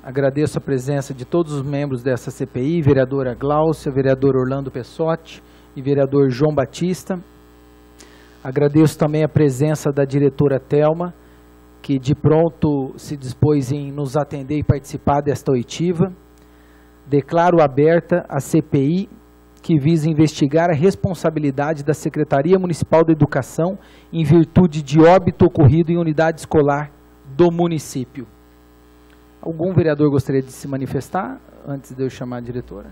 agradeço a presença de todos os membros dessa CPI, vereadora Gláucia, vereador Orlando Pessotti e vereador João Batista. Agradeço também a presença da diretora Thelma, que de pronto se dispôs em nos atender e participar desta oitiva. Declaro aberta a CPI, que visa investigar a responsabilidade da Secretaria Municipal da Educação em virtude de óbito ocorrido em unidade escolar do município. Algum vereador gostaria de se manifestar antes de eu chamar a diretora?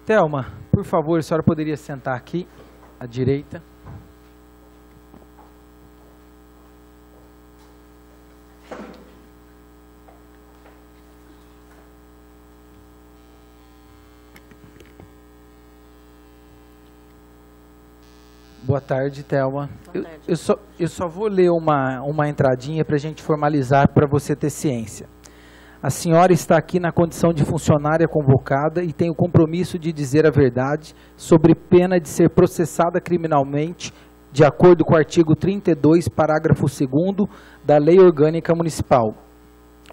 Thelma, por favor, a senhora poderia sentar aqui à direita. Boa tarde, Thelma. Eu só vou ler uma entradinha para a gente formalizar, para você ter ciência. A senhora está aqui na condição de funcionária convocada e tem o compromisso de dizer a verdade sobre pena de ser processada criminalmente, de acordo com o artigo 32, parágrafo 2º da Lei Orgânica Municipal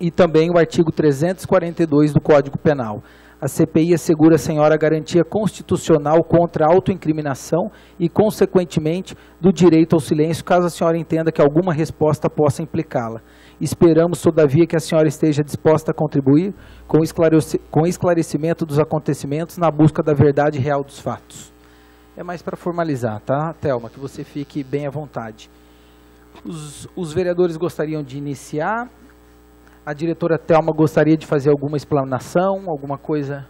e também o artigo 342 do Código Penal. A CPI assegura à senhora a garantia constitucional contra a autoincriminação e, consequentemente, do direito ao silêncio, caso a senhora entenda que alguma resposta possa implicá-la. Esperamos, todavia, que a senhora esteja disposta a contribuir com o esclarecimento dos acontecimentos na busca da verdade real dos fatos. É mais para formalizar, tá, Thelma? Que você fique bem à vontade. Os vereadores gostariam de iniciar. A diretora Thelma gostaria de fazer alguma explanação, alguma coisa?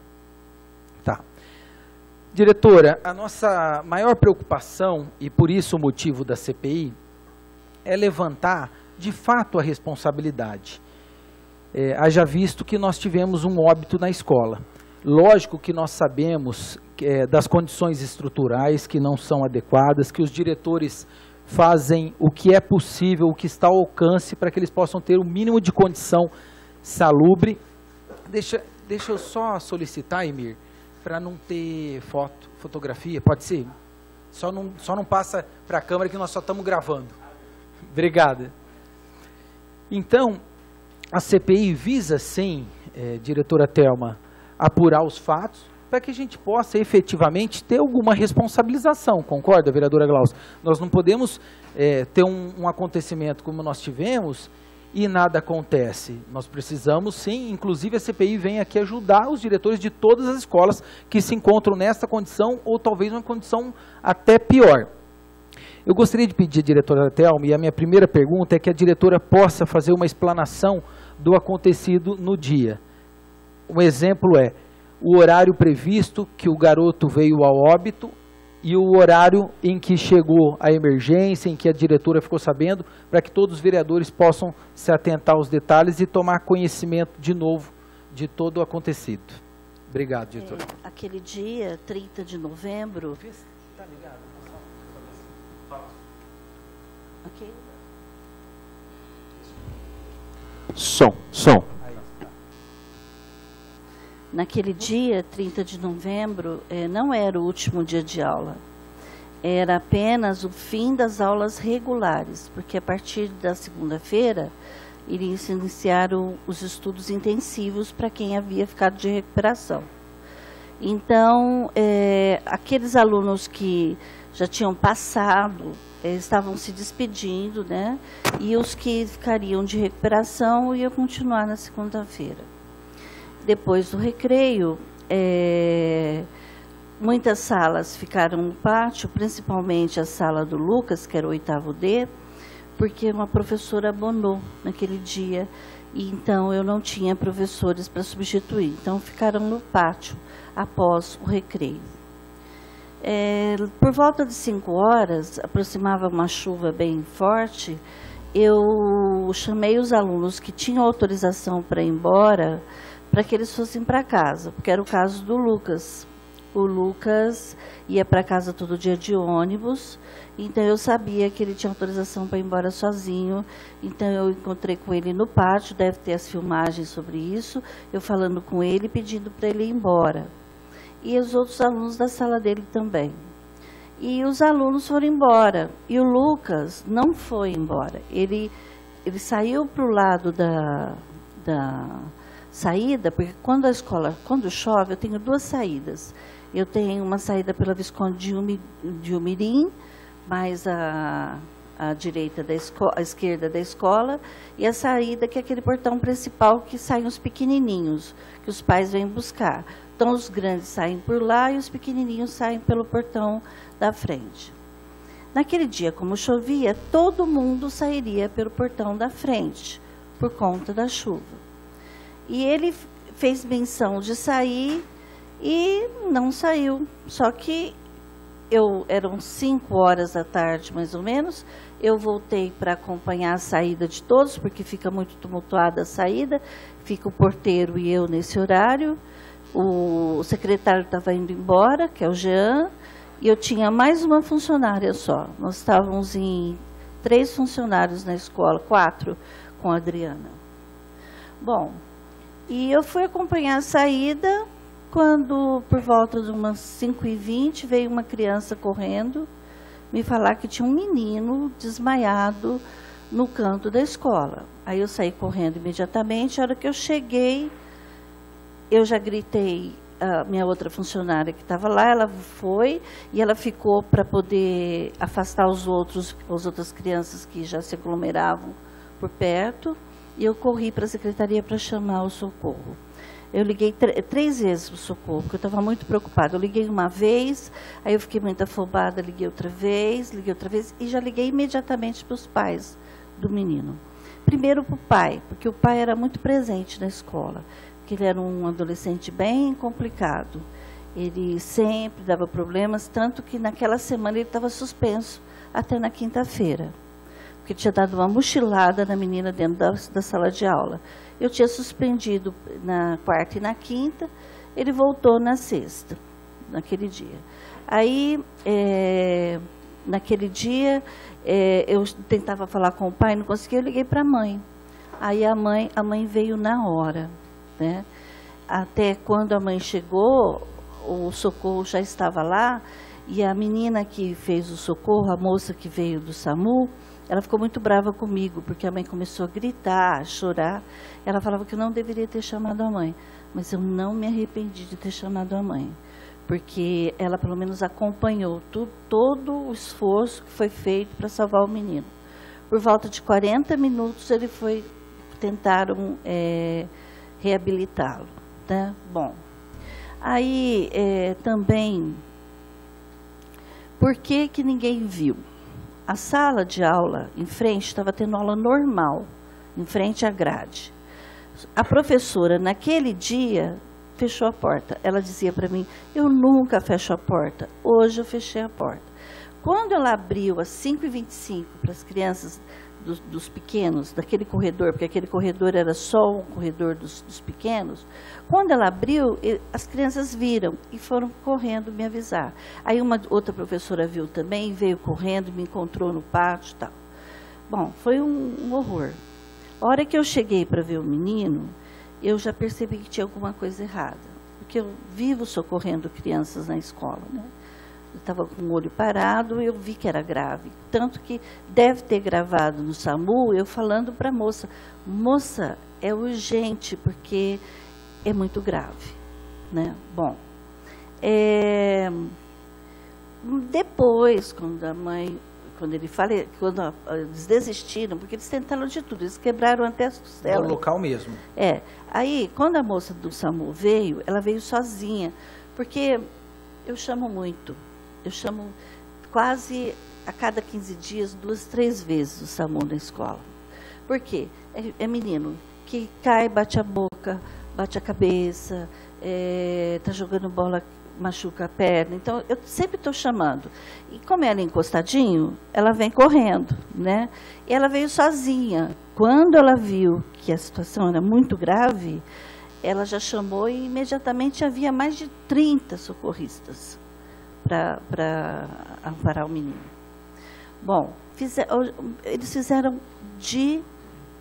Tá. Diretora, a nossa maior preocupação, e por isso o motivo da CPI, é levantar, de fato, a responsabilidade. Haja visto que nós tivemos um óbito na escola. Lógico que nós sabemos das condições estruturais que não são adequadas, que os diretores fazem o que é possível, o que está ao alcance, para que eles possam ter o mínimo de condição salubre. Deixa eu só solicitar, Emir, para não ter fotografia, pode ser? Só não passa para a câmera que nós só estamos gravando. Obrigada. Então, a CPI visa sim, diretora Thelma, apurar os fatos, para que a gente possa efetivamente ter alguma responsabilização, concorda, vereadora Gláucia? Nós não podemos ter um acontecimento como nós tivemos e nada acontece. Nós precisamos sim, inclusive a CPI vem aqui ajudar os diretores de todas as escolas que se encontram nessa condição ou talvez uma condição até pior. Eu gostaria de pedir à diretora Thelma, e a minha primeira pergunta é que a diretora possa fazer uma explanação do acontecido no dia. Um exemplo é o horário previsto que o garoto veio ao óbito e o horário em que chegou a emergência, em que a diretora ficou sabendo, para que todos os vereadores possam se atentar aos detalhes e tomar conhecimento de novo de todo o acontecido. Obrigado, diretora. Aquele dia, 30 de novembro... Tá ligado? Ok. Som. Naquele dia, 30 de novembro, não era o último dia de aula. Era apenas o fim das aulas regulares, porque a partir da segunda-feira iriam se iniciar os estudos intensivos para quem havia ficado de recuperação. Então, aqueles alunos que já tinham passado, estavam se despedindo, né? E os que ficariam de recuperação iam continuar na segunda-feira. Depois do recreio, muitas salas ficaram no pátio, principalmente a sala do Lucas, que era o 8º D, porque uma professora abonou naquele dia, e então eu não tinha professores para substituir. Então ficaram no pátio após o recreio. Por volta de 5 horas, aproximava uma chuva bem forte, eu chamei os alunos que tinham autorização para ir embora, para que eles fossem para casa, porque era o caso do Lucas. O Lucas ia para casa todo dia de ônibus, então eu sabia que ele tinha autorização para ir embora sozinho, então eu encontrei com ele no pátio, deve ter as filmagens sobre isso, eu falando com ele, pedindo para ele ir embora. E os outros alunos da sala dele também. E os alunos foram embora, e o Lucas não foi embora, ele saiu para o lado da saída, porque quando chove, eu tenho duas saídas. Eu tenho uma saída pela Visconde de Umirim, mais a direita a esquerda da escola, e a saída que é aquele portão principal que saem os pequenininhos, que os pais vêm buscar. Então os grandes saem por lá e os pequenininhos saem pelo portão da frente. Naquele dia, como chovia, todo mundo sairia pelo portão da frente, por conta da chuva. E ele fez menção de sair e não saiu. Só que eram 5 horas da tarde, mais ou menos, eu voltei para acompanhar a saída de todos, porque fica muito tumultuada a saída, fica o porteiro e eu nesse horário, o secretário estava indo embora, que é o Jean, e eu tinha mais uma funcionária só. Nós estávamos em 3 funcionários na escola, 4 com a Adriana. Bom, e eu fui acompanhar a saída, quando, por volta de umas 5h20, veio uma criança correndo me falar que tinha um menino desmaiado no canto da escola. Aí eu saí correndo imediatamente. A hora que eu cheguei, eu já gritei a minha outra funcionária que estava lá, ela foi e ela ficou para poder afastar as outras crianças que já se aglomeravam por perto, e eu corri para a secretaria para chamar o socorro. Eu liguei 3 vezes para o socorro, porque eu estava muito preocupada. Eu liguei uma vez, aí eu fiquei muito afobada, liguei outra vez, e já liguei imediatamente para os pais do menino. Primeiro para o pai, porque o pai era muito presente na escola, porque ele era um adolescente bem complicado. Ele sempre dava problemas, tanto que naquela semana ele estava suspenso até na quinta-feira, porque tinha dado uma mochilada na menina dentro da sala de aula. Eu tinha suspendido na quarta e na quinta, ele voltou na sexta, naquele dia. Aí, naquele dia, eu tentava falar com o pai, não conseguia, eu liguei para a mãe. Aí a mãe veio na hora, né? Até quando a mãe chegou, o socorro já estava lá, e a menina que fez o socorro, a moça que veio do SAMU, ela ficou muito brava comigo, porque a mãe começou a gritar, a chorar. Ela falava que eu não deveria ter chamado a mãe, mas eu não me arrependi de ter chamado a mãe, porque ela pelo menos acompanhou todo o esforço que foi feito para salvar o menino. Por volta de 40 minutos tentaram reabilitá-lo, né? Bom, aí também, por que ninguém viu? A sala de aula em frente estava tendo aula normal, em frente à grade. A professora, naquele dia, fechou a porta. Ela dizia para mim, eu nunca fecho a porta, hoje eu fechei a porta. Quando ela abriu às 5h25 para as crianças dos pequenos, daquele corredor, porque aquele corredor era só um corredor dos pequenos, quando ela abriu, as crianças viram e foram correndo me avisar. Aí uma outra professora viu também, veio correndo, me encontrou no pátio e tal. Bom, foi um horror. A hora que eu cheguei para ver o menino, eu já percebi que tinha alguma coisa errada, porque eu vivo socorrendo crianças na escola, né? Eu estava com o olho parado e eu vi que era grave. Tanto que deve ter gravado no SAMU, eu falando para a moça, moça, é urgente, porque é muito grave, né? Bom, depois, quando eles desistiram, porque eles tentaram de tudo, eles quebraram até as costelas. No local mesmo. Aí, quando a moça do SAMU veio, ela veio sozinha, porque eu chamo muito. Eu chamo quase a cada 15 dias, 2, 3 vezes o SAMU na escola. Por quê? É menino que cai, bate a boca, bate a cabeça, está jogando bola, machuca a perna. Então, eu sempre estou chamando. E como ela é encostadinho, ela vem correndo, né? E ela veio sozinha. Quando ela viu que a situação era muito grave, ela já chamou e imediatamente havia mais de 30 socorristas para amparar o menino. Bom, eles fizeram de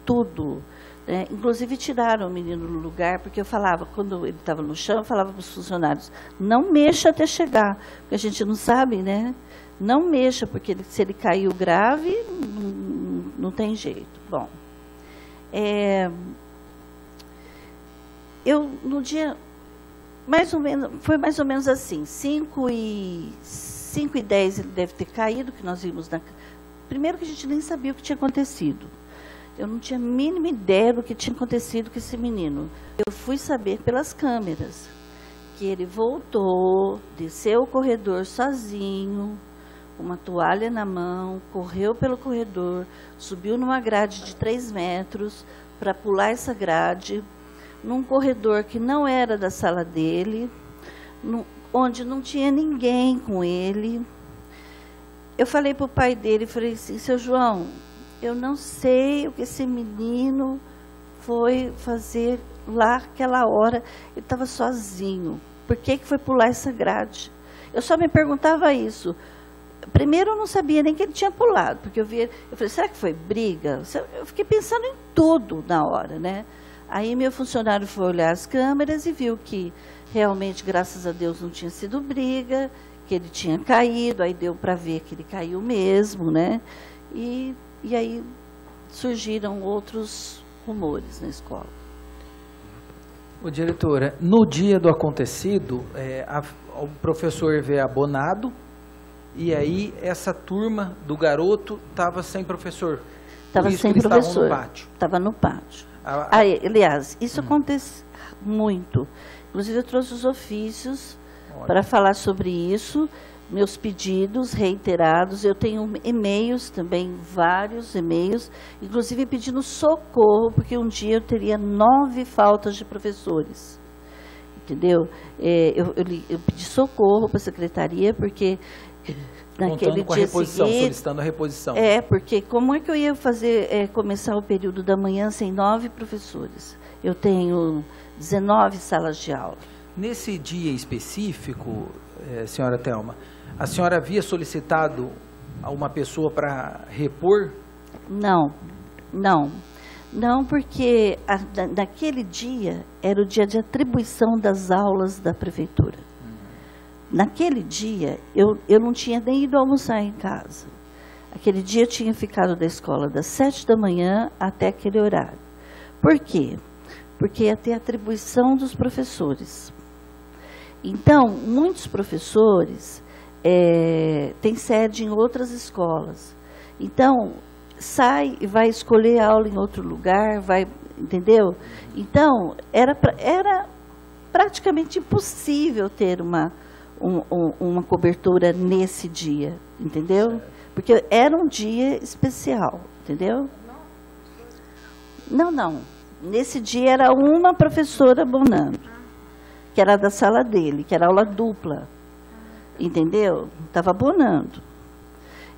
tudo, né? Inclusive tiraram o menino do lugar, porque eu falava, quando ele estava no chão, eu falava para os funcionários, não mexa até chegar, porque a gente não sabe, né? Não mexa, porque se ele caiu grave, não tem jeito. Bom, no dia, foi mais ou menos assim, 5h10 ele deve ter caído, que nós vimos primeiro que a gente nem sabia o que tinha acontecido. Eu não tinha a mínima ideia do que tinha acontecido com esse menino. Eu fui saber pelas câmeras que ele voltou, desceu o corredor sozinho, uma toalha na mão, correu pelo corredor, subiu numa grade de 3 metros para pular essa grade, num corredor que não era da sala dele, onde não tinha ninguém com ele. Eu falei para o pai dele, falei assim, seu João, eu não sei o que esse menino foi fazer lá aquela hora, ele estava sozinho. Por que foi pular essa grade? Eu só me perguntava isso. Primeiro eu não sabia nem que ele tinha pulado, porque eu falei, será que foi briga? Eu fiquei pensando em tudo na hora, né? Aí meu funcionário foi olhar as câmeras e viu que realmente, graças a Deus, não tinha sido briga, que ele tinha caído, aí deu para ver que ele caiu mesmo, né? E aí surgiram outros rumores na escola. Ô, diretora, no dia do acontecido, o professor veio abonado, e aí essa turma do garoto estava sem professor. Estava sem professor. Estava no pátio. Aliás, isso acontece muito. Inclusive, eu trouxe os ofícios para falar sobre isso, meus pedidos reiterados. Eu tenho e-mails também, vários e-mails, inclusive pedindo socorro, porque um dia eu teria 9 faltas de professores. Entendeu? Eu pedi socorro para a secretaria, porque naquele com a dia reposição, seguinte, solicitando a reposição. Porque como é que eu ia começar o período da manhã sem 9 professores? Eu tenho 19 salas de aula. Nesse dia específico, senhora Thelma, a senhora havia solicitado a uma pessoa para repor? Não, porque naquele dia era o dia de atribuição das aulas da prefeitura. Naquele dia, eu não tinha nem ido almoçar em casa. Aquele dia eu tinha ficado da escola das 7 da manhã até aquele horário. Por quê? Porque ia ter atribuição dos professores. Então, muitos professores têm sede em outras escolas. Então, sai e vai escolher aula em outro lugar, entendeu? Então, era praticamente impossível ter uma cobertura nesse dia, entendeu? Porque era um dia especial, entendeu? Não. Nesse dia era uma professora abonando, que era da sala dele, que era aula dupla, entendeu? Estava abonando.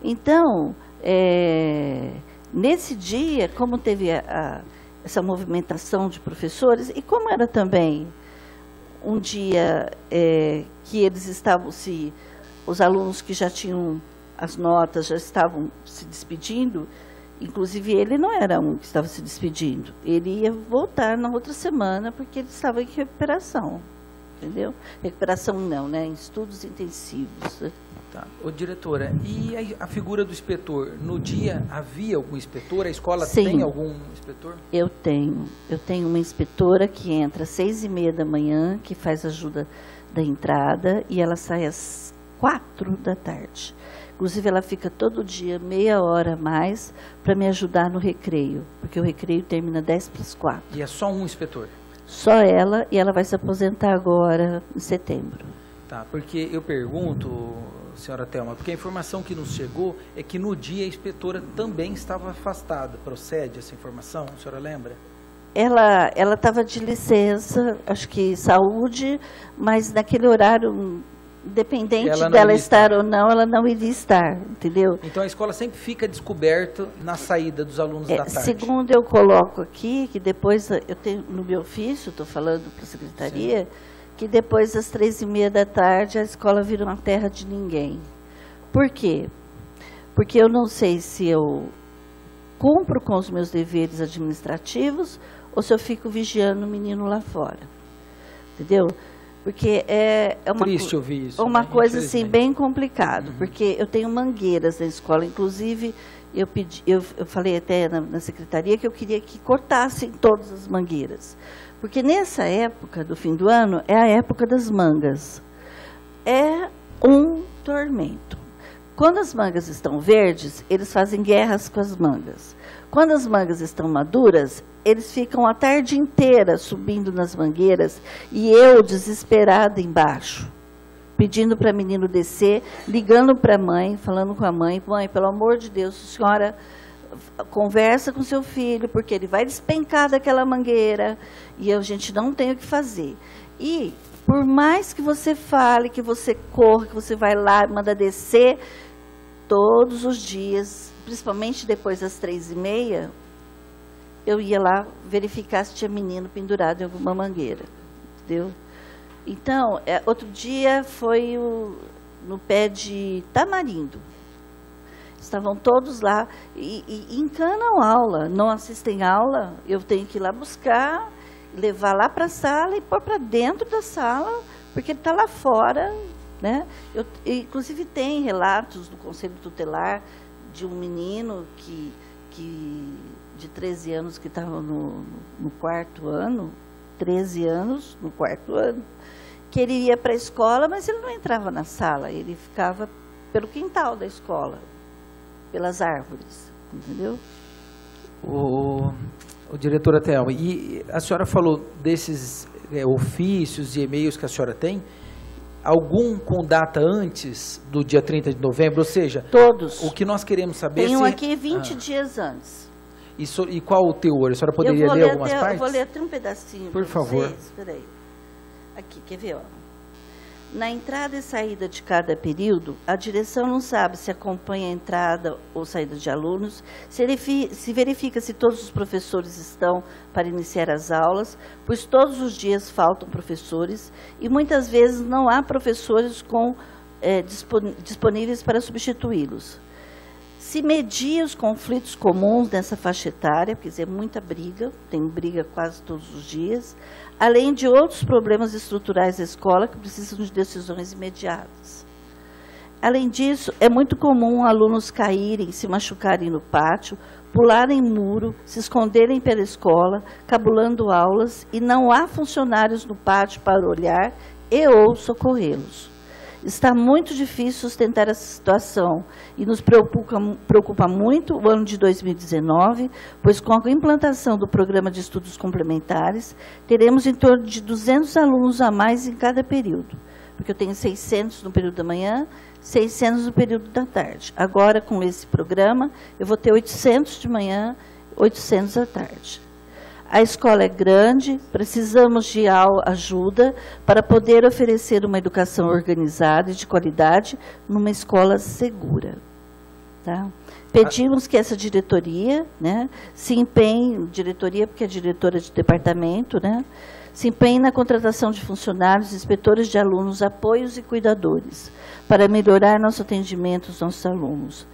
Então, nesse dia, como teve essa movimentação de professores, e como era também um dia que eles estavam os alunos que já tinham as notas já estavam se despedindo, inclusive ele não era um que estava se despedindo, ele ia voltar na outra semana porque ele estava em recuperação, entendeu? Recuperação não, né? Em estudos intensivos. Tá. Ô, diretora, e a figura do inspetor? No dia havia algum inspetor? A escola tem algum inspetor? Eu tenho uma inspetora que entra às 6h30 da manhã, que faz ajuda da entrada, e ela sai às 4 da tarde. Inclusive, ela fica todo dia meia hora a mais para me ajudar no recreio, porque o recreio termina 10:45. E é só um inspetor? Só ela, e ela vai se aposentar agora em setembro. Tá, porque eu pergunto, senhora Thelma, porque a informação que nos chegou é que no dia a inspetora também estava afastada. Procede essa informação? A senhora lembra? Ela estava de licença, acho que saúde, mas naquele horário, independente dela estar ou não, ela não iria estar, entendeu? Então a escola sempre fica descoberta na saída dos alunos da tarde. Segundo eu coloco aqui, que depois eu tenho no meu ofício, estou falando para a secretaria, sim, que depois das 3h30 da tarde a escola vira uma terra de ninguém. Por quê? Porque eu não sei se eu cumpro com os meus deveres administrativos ou se eu fico vigiando o menino lá fora. Entendeu? Porque é triste ouvir isso, uma coisa assim bem complicada, porque eu tenho mangueiras na escola, inclusive eu falei até na secretaria que eu queria que cortassem todas as mangueiras. Porque nessa época do fim do ano é a época das mangas. É um tormento. Quando as mangas estão verdes, eles fazem guerras com as mangas. Quando as mangas estão maduras, eles ficam a tarde inteira subindo nas mangueiras e eu desesperada embaixo, pedindo para o menino descer, ligando para a mãe, falando com a mãe, mãe, pelo amor de Deus, a senhora conversa com seu filho, porque ele vai despencar daquela mangueira e a gente não tem o que fazer. E por mais que você fale, que você corra, que você vai lá, manda descer, todos os dias, principalmente depois das 3h30, eu ia lá verificar se tinha menino pendurado em alguma mangueira, entendeu? Então, outro dia foi no pé de tamarindo. Estavam todos lá e encanam aula, não assistem aula, eu tenho que ir lá buscar, levar lá para a sala e pôr para dentro da sala, porque ele está lá fora, né? Inclusive tem relatos do Conselho Tutelar de um menino de 13 anos que estava no 4º ano, 13 anos no 4º ano, que ele ia para a escola, mas ele não entrava na sala, ele ficava pelo quintal da escola, pelas árvores, entendeu? O diretora Thelma, e a senhora falou desses ofícios e e-mails que a senhora tem, algum com data antes do dia 30 de novembro, ou seja... Todos. O que nós queremos saber... Tenho aqui 20 dias antes. E qual o teor? A senhora poderia ler algumas partes? Eu vou ler até um pedacinho. Por favor. Espera aí. Aqui, quer ver? Ó. Na entrada e saída de cada período, a direção não sabe se acompanha a entrada ou saída de alunos, se verifica se todos os professores estão para iniciar as aulas, pois todos os dias faltam professores e muitas vezes não há professores disponíveis para substituí-los. Se medir os conflitos comuns nessa faixa etária, quer dizer, muita briga, tem briga quase todos os dias, além de outros problemas estruturais da escola que precisam de decisões imediatas. Além disso, é muito comum alunos caírem, se machucarem no pátio, pularem muro, se esconderem pela escola, cabulando aulas, e não há funcionários no pátio para olhar e ou socorrê-los. Está muito difícil sustentar essa situação e nos preocupa muito o ano de 2019, pois com a implantação do programa de estudos complementares, teremos em torno de 200 alunos a mais em cada período, porque eu tenho 600 no período da manhã, 600 no período da tarde. Agora, com esse programa, eu vou ter 800 de manhã, 800 à tarde. A escola é grande, precisamos de ajuda para poder oferecer uma educação organizada e de qualidade numa escola segura. Tá? Pedimos que essa diretoria, né, se empenhe, diretoria porque é diretora de departamento, né, se empenhe na contratação de funcionários, inspetores de alunos, apoios e cuidadores, para melhorar nosso atendimento aos nossos alunos.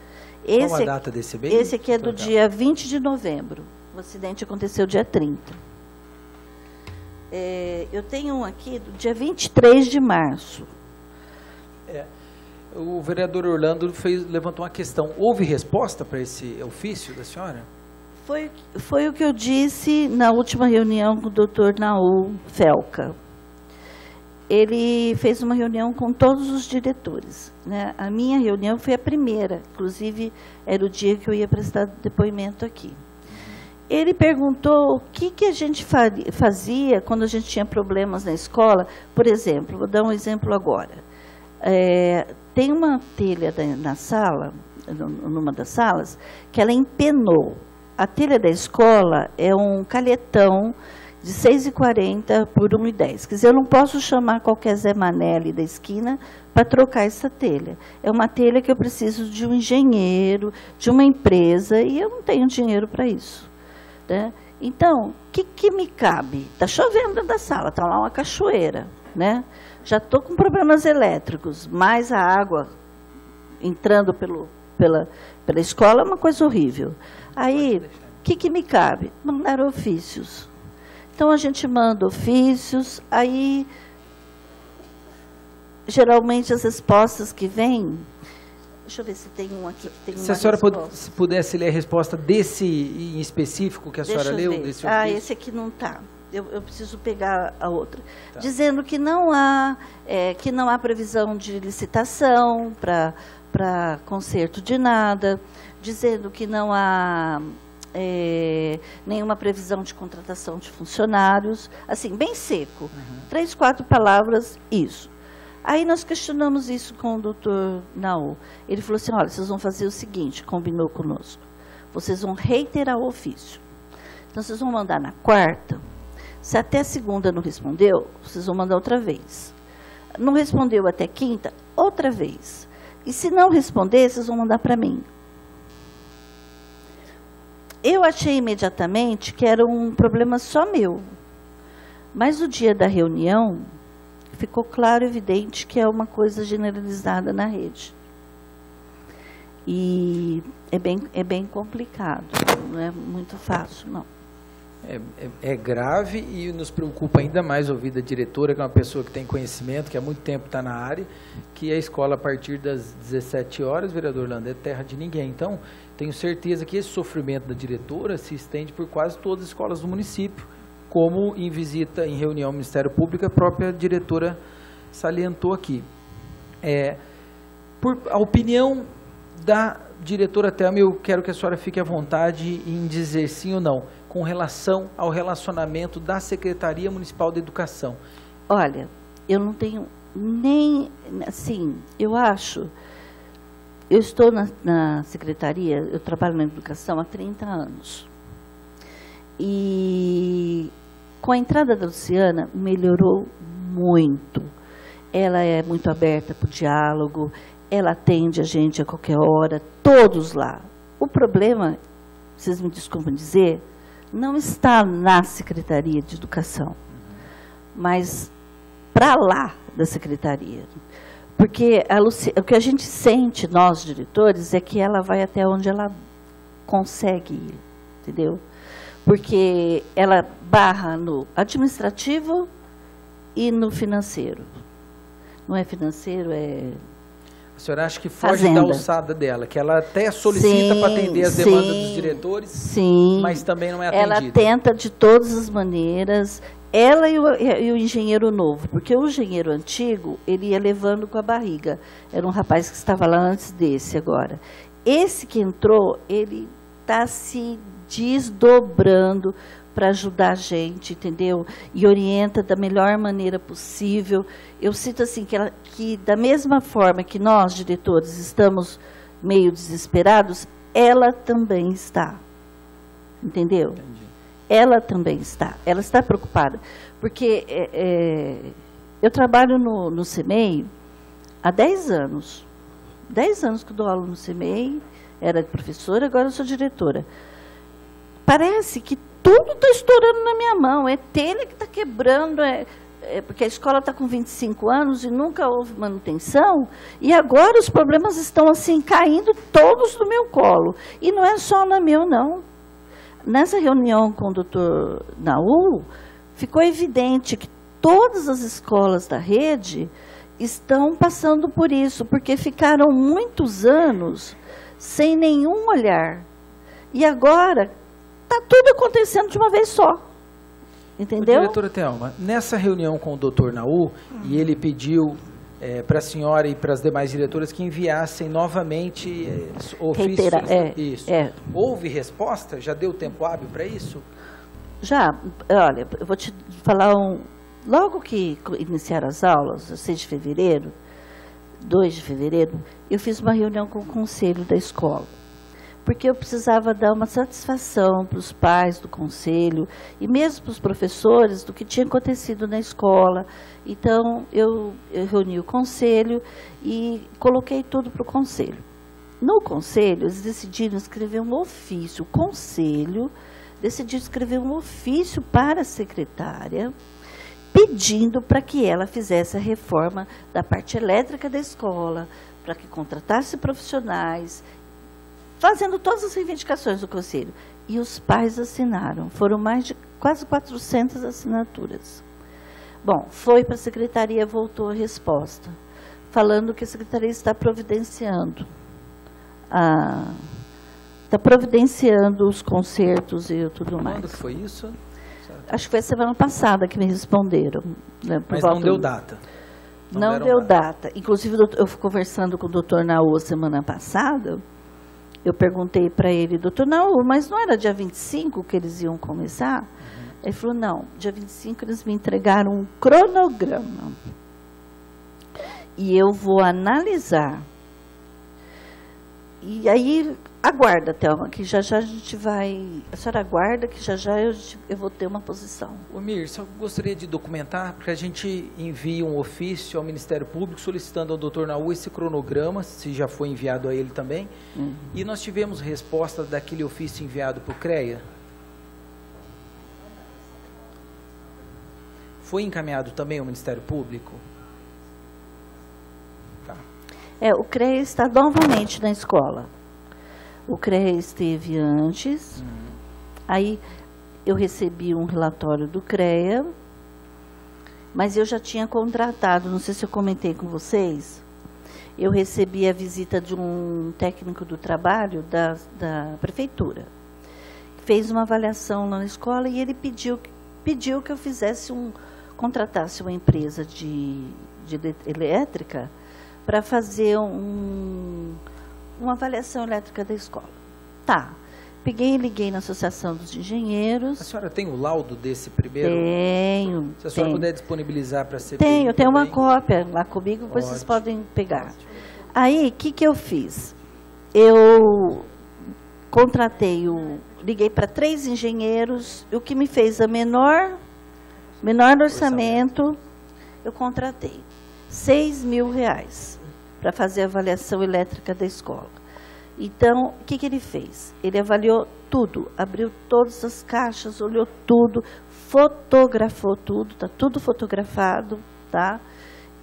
Qual a data desse mês? Esse aqui é do dia 20 de novembro. O acidente aconteceu dia 30. Eu tenho um aqui do dia 23 de março. O vereador Orlando levantou uma questão. Houve resposta para esse ofício da senhora? Foi o que eu disse na última reunião com o doutor Naul Felca. Ele fez uma reunião com todos os diretores, né? A minha reunião foi a primeira, inclusive era o dia que eu ia prestar depoimento aqui. Ele perguntou o que a gente fazia quando a gente tinha problemas na escola. Por exemplo, vou dar um exemplo agora. Tem uma telha na sala, numa das salas, que ela empenou. A telha da escola é um calhetão de 6,40 por 1,10. Quer dizer, eu não posso chamar qualquer Zé Manelli da esquina para trocar essa telha. É uma telha que eu preciso de um engenheiro, de uma empresa, e eu não tenho dinheiro para isso. Né? Então, o que me cabe? Está chovendo dentro da sala, está lá uma cachoeira, né? Já estou com problemas elétricos, mais a água entrando pela escola é uma coisa horrível. Aí, o que me cabe? Mandar ofícios. Então, a gente manda ofícios, aí, geralmente as respostas que vêm Deixa eu ver se tem um aqui que tem uma Se a senhora resposta. pudesse ler a resposta desse em específico que a senhora leu, desse ofício. Esse aqui não está. Eu preciso pegar a outra. Tá. Dizendo que não há previsão de licitação para conserto de nada, dizendo que não há nenhuma previsão de contratação de funcionários, assim, bem seco. 3, 4 palavras, isso. Aí nós questionamos isso com o doutor Naú. Ele falou assim, olha, vocês vão fazer o seguinte, combinou conosco. Vocês vão reiterar o ofício. Então, vocês vão mandar na quarta. Se até a segunda não respondeu, vocês vão mandar outra vez. Não respondeu até quinta, outra vez. E se não responder, vocês vão mandar para mim. Eu achei imediatamente que era um problema só meu. Mas no dia da reunião, ficou claro e evidente que é uma coisa generalizada na rede. E é bem complicado, não é muito fácil, não. É grave e nos preocupa ainda mais ouvir da diretora, que é uma pessoa que tem conhecimento, que há muito tempo está na área, que a escola a partir das 17 horas, vereador Orlando, é terra de ninguém. Então, tenho certeza que esse sofrimento da diretora se estende por quase todas as escolas do município, como em visita, em reunião ao Ministério Público, a própria diretora salientou aqui. Por a opinião da diretora Thelma, eu quero que a senhora fique à vontade em dizer sim ou não, com relação ao relacionamento da Secretaria Municipal de Educação. Olha, eu não tenho nem, assim, eu estou na Secretaria, eu trabalho na educação há 30 anos. E com a entrada da Luciana, melhorou muito. Ela é muito aberta para o diálogo, ela atende a gente a qualquer hora, todos lá. O problema, vocês me desculpem dizer, não está na Secretaria de Educação, mas para lá da Secretaria. Porque o que a gente sente, nós diretores, é que ela vai até onde ela consegue ir, entendeu? Porque ela barra no administrativo e no financeiro. Não é financeiro, é... A senhora acha que foge da alçada dela, que ela até solicita para atender as demandas dos diretores, mas também não é atendida? Ela tenta de todas as maneiras, ela e o engenheiro novo, porque o engenheiro antigo, ele ia levando com a barriga. Era um rapaz que estava lá antes desse agora. Esse que entrou, ele está se desdobrando para ajudar a gente, entendeu? E orienta da melhor maneira possível. Eu sinto assim que da mesma forma que nós, diretores, estamos meio desesperados, ela também está. Entendeu? Entendi. Ela também está. Ela está preocupada. Porque eu trabalho no CEMEI há 10 anos. 10 anos que eu dou aula no CEMEI, era professora, agora eu sou diretora. Parece que tudo está estourando na minha mão, é telha que está quebrando, porque a escola está com 25 anos e nunca houve manutenção, e agora os problemas estão assim, caindo todos no meu colo. E não é só no meu, não. Nessa reunião com o doutor Naú, ficou evidente que todas as escolas da rede estão passando por isso, porque ficaram muitos anos sem nenhum olhar. E agora está tudo acontecendo de uma vez só. Entendeu? Diretora Thelma, nessa reunião com o doutor Naú, e ele pediu para a senhora e para as demais diretoras que enviassem novamente ofícios. Isso. Houve resposta? Já deu tempo hábil para isso? Já. Olha, eu vou te falar logo que iniciaram as aulas, 6 de fevereiro, 2 de fevereiro, eu fiz uma reunião com o conselho da escola. Porque eu precisava dar uma satisfação para os pais do conselho e mesmo para os professores do que tinha acontecido na escola. Então, eu reuni o conselho e coloquei tudo para o conselho. No conselho, eles decidiram escrever um ofício. O conselho decidiu escrever um ofício para a secretária, pedindo para que ela fizesse a reforma da parte elétrica da escola, para que contratasse profissionais, fazendo todas as reivindicações do conselho. E os pais assinaram. Foram mais de quase 400 assinaturas. Bom, foi para a secretaria, voltou a resposta, falando que a secretaria está providenciando. tá providenciando os concertos e tudo mais. Quando foi isso? Acho que foi a semana passada que me responderam. Né, mas não deu data? Não deu data. Inclusive, eu fui conversando com o doutor Naú semana passada, eu perguntei para ele, doutor Naú, mas não era dia 25 que eles iam começar? Ele falou, não, dia 25 eles me entregaram um cronograma. E eu vou analisar. E aí, aguarda, Thelma, que já já a gente vai... A senhora aguarda que já já eu vou ter uma posição. Ô Mir, só gostaria de documentar, porque a gente envia um ofício ao Ministério Público solicitando ao doutor Naú esse cronograma, se já foi enviado a ele também. E nós tivemos resposta daquele ofício enviado para o CREA. Foi encaminhado também ao Ministério Público? Tá. O CREA está novamente na escola. O CREA esteve antes, aí eu recebi um relatório do CREA, mas eu já tinha contratado, não sei se eu comentei com vocês, eu recebi a visita de um técnico do trabalho da prefeitura. Fez uma avaliação lá na escola e ele pediu que eu contratasse uma empresa de elétrica para fazer uma avaliação elétrica da escola. Tá. Peguei e liguei na Associação dos Engenheiros. A senhora tem o laudo desse primeiro? Tenho. Se a senhora puder disponibilizar para ser... Eu tenho uma cópia lá comigo, depois vocês podem pegar. Ótimo. Aí, o que eu fiz? Eu contratei, liguei para 3 engenheiros, o que me fez a menor orçamento, eu contratei R$6.000 para fazer a avaliação elétrica da escola. Então, o que ele fez? Ele avaliou tudo, abriu todas as caixas, olhou tudo, fotografou tudo, está tudo fotografado, tá?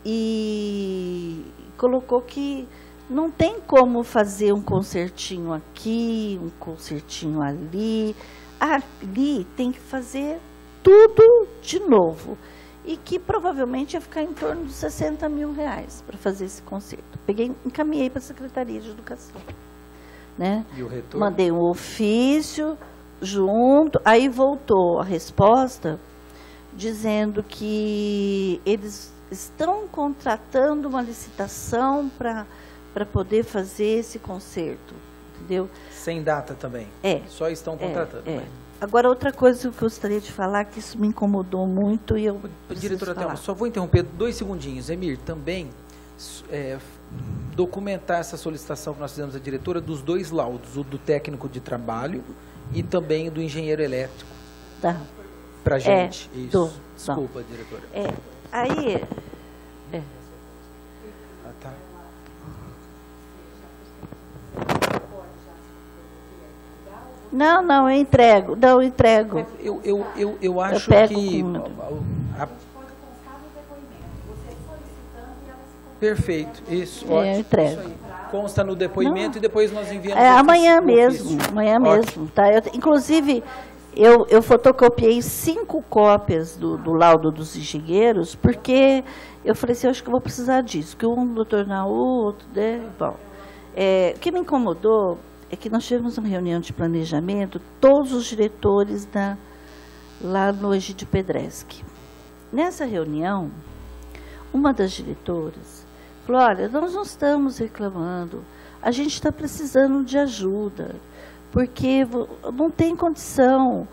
E colocou que não tem como fazer um concertinho aqui, um concertinho ali. Ali tem que fazer tudo de novo. E que provavelmente ia ficar em torno de R$60.000 para fazer esse concerto. Encaminhei para a Secretaria de Educação. Né? E o retorno? Mandei um ofício junto, aí voltou a resposta dizendo que eles estão contratando uma licitação para poder fazer esse concerto, entendeu? Sem data também? Só estão contratando. Agora, outra coisa que eu gostaria de falar, que isso me incomodou muito e eu Diretora Thelma, só vou interromper 2 segundinhos. Emir, também documentar essa solicitação que nós fizemos à diretora dos 2 laudos, o do técnico de trabalho e também do engenheiro elétrico. Tá. Para a gente. Isso. Desculpa, diretora. Aí... tá. Não, eu entrego. Não, eu entrego. Eu acho que... Perfeito, isso, ótimo. Eu entrego. Isso aí. Consta no depoimento e depois nós enviamos... amanhã mesmo, tá? Inclusive, eu fotocopiei 5 cópias do laudo dos engenheiros, porque eu falei assim, eu acho que eu vou precisar disso, que um doutor Naú, outro... Bom, o que me incomodou é que nós tivemos uma reunião de planejamento, todos os diretores lá no Egídio Pedreschi. Nessa reunião, uma das diretoras falou, olha, nós não estamos reclamando, a gente está precisando de ajuda, porque não tem condição.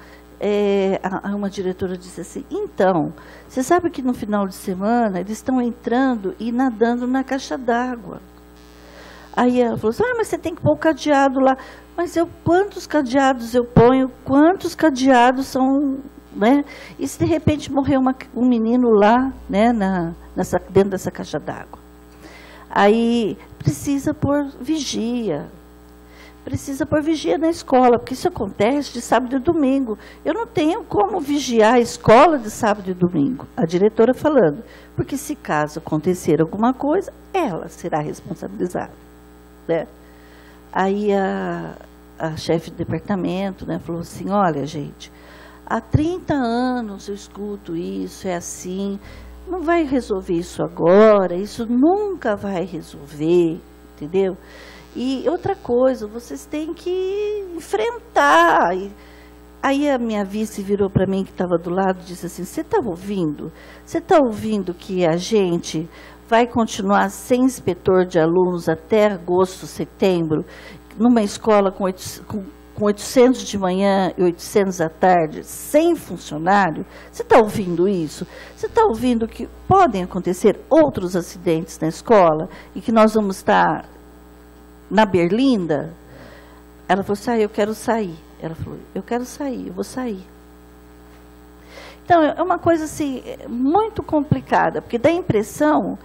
Uma diretora disse assim, então, você sabe que no final de semana eles estão entrando e nadando na caixa d'água. Aí ela falou assim, mas você tem que pôr o cadeado lá. Mas quantos cadeados eu ponho? Quantos cadeados são... Né? E se de repente morrer um menino lá, né, dentro dessa caixa d'água? Aí precisa pôr vigia. Precisa pôr vigia na escola, porque isso acontece de sábado e domingo. Eu não tenho como vigiar a escola de sábado e domingo. A diretora falando, porque se caso acontecer alguma coisa, ela será responsabilizada. Né? Aí a chefe do departamento, né, falou assim, olha, gente, há 30 anos eu escuto isso, é assim, não vai resolver isso agora, isso nunca vai resolver, entendeu? E outra coisa, vocês têm que enfrentar. Aí a minha vice virou para mim, que estava do lado, e disse assim, você está ouvindo? Você está ouvindo que a gente vai continuar sem inspetor de alunos até agosto, setembro, numa escola com 800 de manhã e 800 à tarde, sem funcionário? Você está ouvindo isso? Você está ouvindo que podem acontecer outros acidentes na escola e que nós vamos estar na berlinda? Ela falou assim, eu quero sair. Ela falou, eu quero sair, eu vou sair. Então, é uma coisa assim, muito complicada, porque dá a impressão,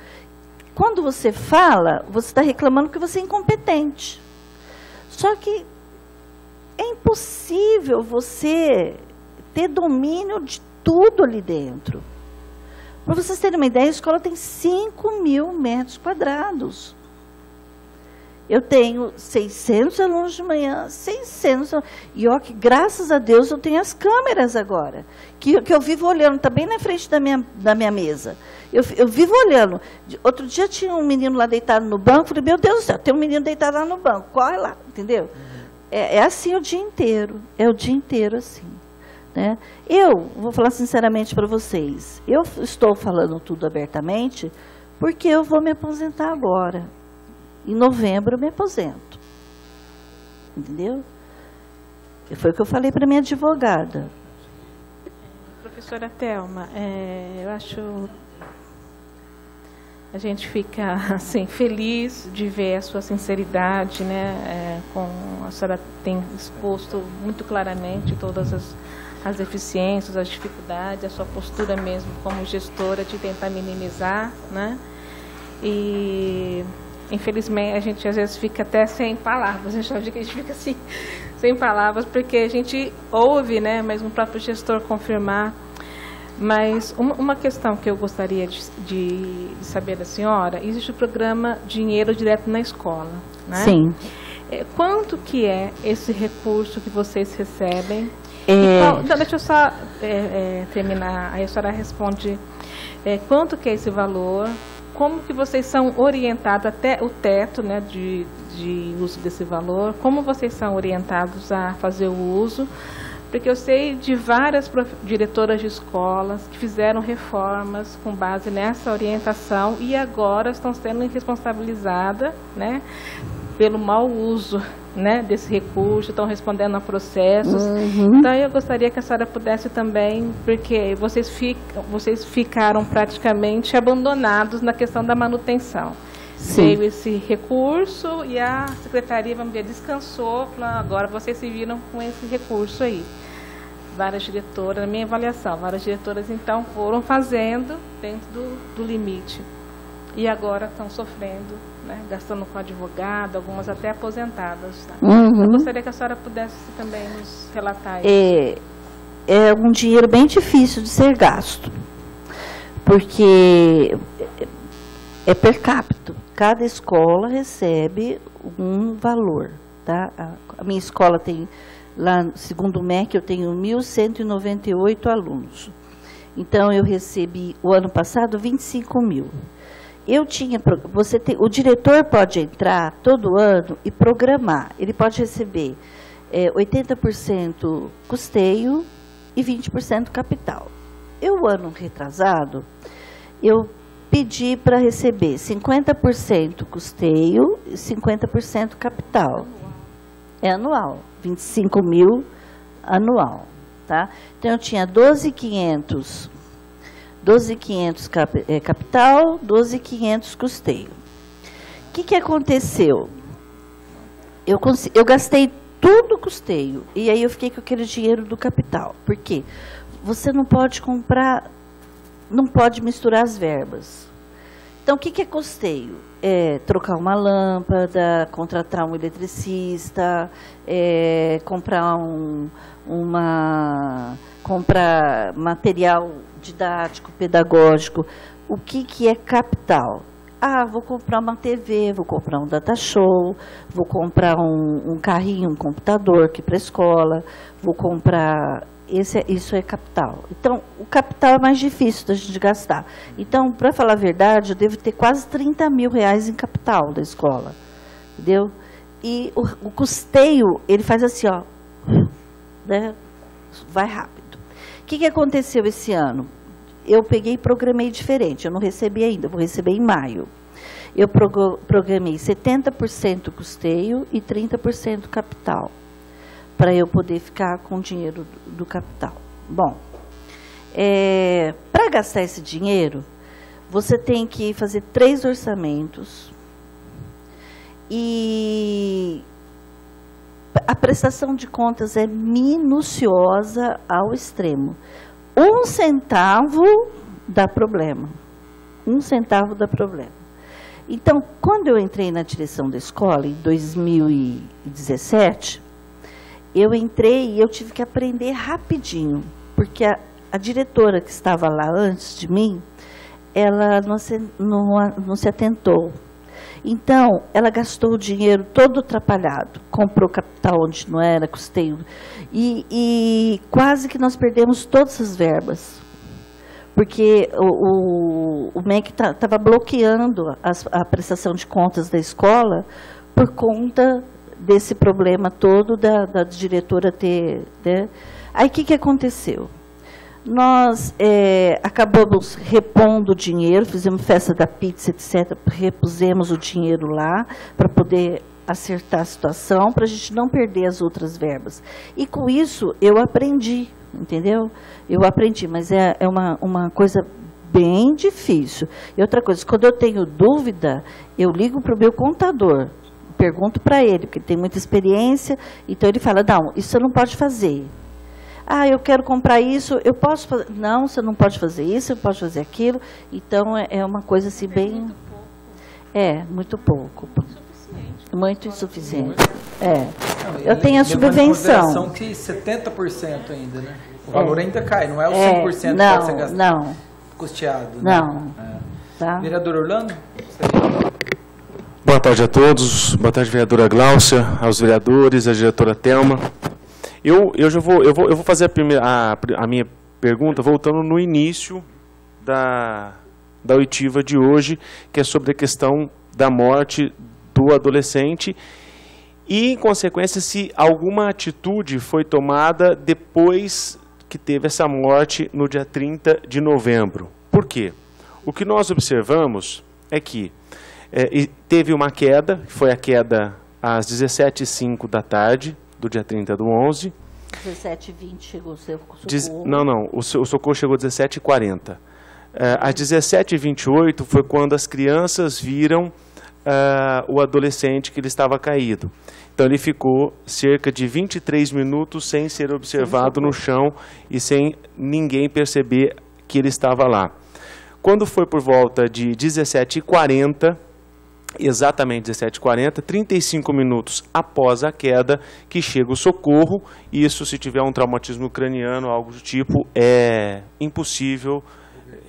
quando você fala, você está reclamando que você é incompetente. Só que é impossível você ter domínio de tudo ali dentro. Para vocês terem uma ideia, a escola tem 5.000 metros quadrados. Eu tenho 600 alunos de manhã, 600. E ó, que graças a Deus eu tenho as câmeras agora, que eu vivo olhando, está bem na frente da minha mesa. Eu vivo olhando. Outro dia tinha um menino lá deitado no banco, falei, meu Deus do céu, tem um menino deitado lá no banco, corre lá, entendeu? É assim o dia inteiro, é o dia inteiro assim. Né? Eu vou falar sinceramente para vocês, eu estou falando tudo abertamente, porque eu vou me aposentar agora. Em novembro eu me aposento. Entendeu? Foi o que eu falei para minha advogada. Professora Thelma, eu acho... A gente fica assim, feliz de ver a sua sinceridade, né? A senhora tem exposto muito claramente todas as deficiências, as dificuldades, a sua postura mesmo como gestora de tentar minimizar, né? E... Infelizmente, a gente às vezes fica até sem palavras, a gente fica assim, sem palavras, porque a gente ouve, né, mas o próprio gestor confirmar. Mas uma questão que eu gostaria de saber da senhora, existe o programa Dinheiro Direto na Escola, né? Sim. Quanto que é esse recurso que vocês recebem? Então, deixa eu só terminar, aí a senhora responde quanto que é esse valor. Como que vocês são orientados até o teto, né, de uso desse valor? Como vocês são orientados a fazer o uso? Porque eu sei de várias diretoras de escolas que fizeram reformas com base nessa orientação e agora estão sendo responsabilizadas, né, pelo mau uso, né, desse recurso, estão respondendo a processos. Uhum. Então, eu gostaria que a senhora pudesse também, porque vocês ficaram praticamente abandonados na questão da manutenção. Sim. Veio esse recurso e a secretaria, vamos dizer, descansou, agora vocês se viram com esse recurso aí. Várias diretoras, na minha avaliação, várias diretoras, então, foram fazendo dentro do limite. E agora estão sofrendo, né, gastando com advogado, algumas até aposentadas. Tá? Uhum. Eu gostaria que a senhora pudesse também nos relatar isso. É um dinheiro bem difícil de ser gasto, porque é per capita. Cada escola recebe um valor. Tá? A minha escola tem, lá, segundo o MEC, eu tenho 1.198 alunos. Então, eu recebi, o ano passado, 25 mil. O diretor pode entrar todo ano e programar. Ele pode receber 80% custeio e 20% capital. O ano retrasado, eu pedi para receber 50% custeio e 50% capital. É anual, 25 mil anual. Tá? Então, eu tinha 12.500 capital, 12.500 custeio. O que aconteceu? Eu gastei tudo custeio, e aí eu fiquei com aquele dinheiro do capital. Por quê? Você não pode comprar, não pode misturar as verbas. Então, o que é custeio? É trocar uma lâmpada, contratar um eletricista, comprar comprar material didático, pedagógico. O que é capital? Vou comprar uma TV, vou comprar um data show, vou comprar um carrinho, um computador aqui para a escola, vou comprar... Isso é capital. Então, o capital é mais difícil da gente gastar. Então, para falar a verdade, eu devo ter quase 30 mil reais em capital da escola. Entendeu? e o custeio, ele faz assim, ó, né? Vai rápido. O que aconteceu esse ano? Eu peguei e programei diferente, eu não recebi ainda, vou receber em maio. Eu programei 70% custeio e 30% capital, para eu poder ficar com o dinheiro do capital. Bom, para gastar esse dinheiro, você tem que fazer 3 orçamentos e a prestação de contas é minuciosa ao extremo. 1 centavo dá problema. 1 centavo dá problema. Então, quando eu entrei na direção da escola, em 2017, eu entrei e eu tive que aprender rapidinho, porque a diretora que estava lá antes de mim, ela não se atentou. Então, ela gastou o dinheiro todo atrapalhado, comprou capital onde não era, custeio, e quase que nós perdemos todas as verbas. Porque o MEC estava bloqueando a prestação de contas da escola por conta desse problema todo da diretora ter... Né? Aí, o que aconteceu? Nós acabamos repondo o dinheiro, fizemos festa da pizza, etc., repusemos o dinheiro lá para poder acertar a situação, para a gente não perder as outras verbas. E com isso eu aprendi, entendeu? Eu aprendi, mas é uma coisa bem difícil. E outra coisa, quando eu tenho dúvida, eu ligo para o meu contador, pergunto para ele, porque ele tem muita experiência, então ele fala, não, isso você não pode fazer. Ah, eu quero comprar isso, eu posso fazer? Não, você não pode fazer isso, eu posso fazer aquilo. Então, é uma coisa assim bem... muito pouco. Muito insuficiente. Eu tenho a subvenção. Que 70% ainda, né? O valor ainda cai, não é o 100% que pode ser gastado. Não. Custeado. Não. Tá. Vereador Orlando? Boa tarde a todos. Boa tarde, vereadora Gláucia, aos vereadores, a diretora Thelma. Eu vou fazer a minha pergunta voltando no início da oitiva de hoje, que é sobre a questão da morte do adolescente e, em consequência, se alguma atitude foi tomada depois que teve essa morte no dia 30 de novembro. Por quê? O que nós observamos é que teve uma queda, foi a queda às 17h05 da tarde, do dia 30 do 11. 17h20 chegou o socorro. Não, o socorro chegou às 17h40. Às 17h28 foi quando as crianças viram o adolescente que ele estava caído. Então ele ficou cerca de 23 minutos sem ser observado no chão e sem ninguém perceber que ele estava lá. Quando foi por volta de 17h40, exatamente 17h40, 35 minutos após a queda, que chega o socorro. Isso, se tiver um traumatismo craniano, algo do tipo, é impossível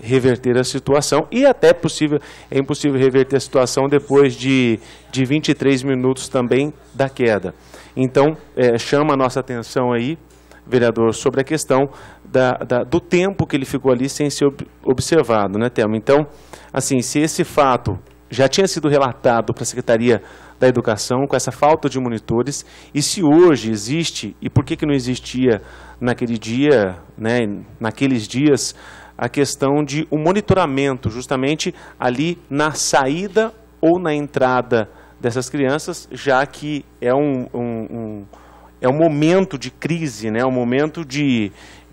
reverter a situação. E até é impossível reverter a situação depois de 23 minutos também da queda. Então, chama a nossa atenção aí, vereador, sobre a questão do tempo que ele ficou ali sem ser observado, né, Thelma? Então, assim, se esse fato já tinha sido relatado para a Secretaria da Educação com essa falta de monitores, e se hoje existe, e por que não existia naquele dia, né, naqueles dias, a questão de um monitoramento justamente ali na saída ou na entrada dessas crianças, já que é um momento de crise, né, um momento de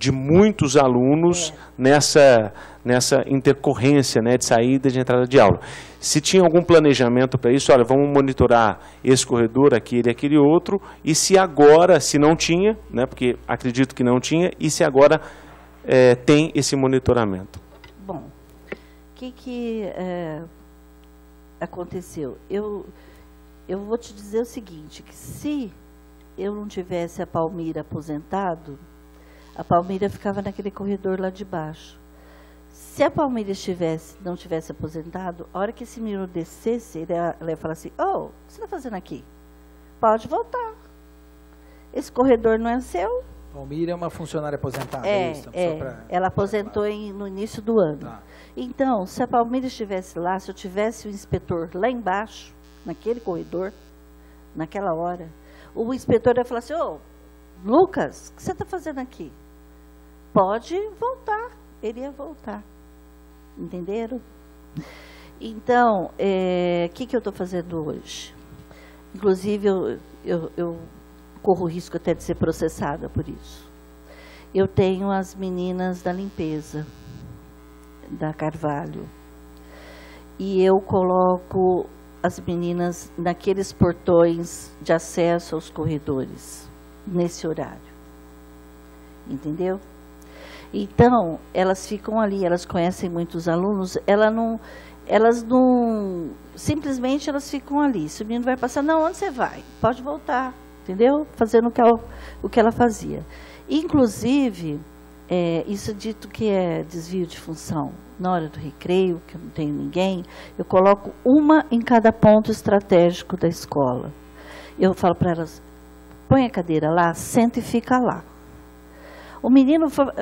muitos alunos nessa intercorrência, né, de saída e de entrada de aula. Se tinha algum planejamento para isso, olha, vamos monitorar esse corredor, aquele e aquele outro, e se agora, se não tinha, né, porque acredito que não tinha, e se agora tem esse monitoramento. Bom, o que aconteceu? Eu vou te dizer o seguinte, que se eu não tivesse a Palmira aposentado, a Palmira ficava naquele corredor lá de baixo. Se a Palmira não tivesse aposentado, a hora que esse menino descesse, ela ia falar assim, o que você está fazendo aqui? Pode voltar. Esse corredor não é seu. Palmira é uma funcionária aposentada. Ela aposentou no início do ano. Tá. Então, se a Palmira estivesse lá, se eu tivesse o inspetor lá embaixo, naquele corredor, naquela hora, o inspetor ia falar assim, ô, Lucas, o que você está fazendo aqui? Pode voltar. Ele ia voltar. Entenderam? Então, o que eu estou fazendo hoje? Inclusive, eu corro o risco até de ser processada por isso. Eu tenho as meninas da limpeza, da Carvalho. E eu coloco as meninas naqueles portões de acesso aos corredores, nesse horário. Entendeu? Então, elas ficam ali, elas conhecem muitos alunos, elas não, simplesmente elas ficam ali. Se o menino vai passar, não, onde você vai? Pode voltar, entendeu? Fazendo o que ela fazia. Inclusive, isso dito que é desvio de função. Na hora do recreio, que eu não tenho ninguém, eu coloco uma em cada ponto estratégico da escola. Eu falo para elas, põe a cadeira lá, senta e fica lá. O menino fala,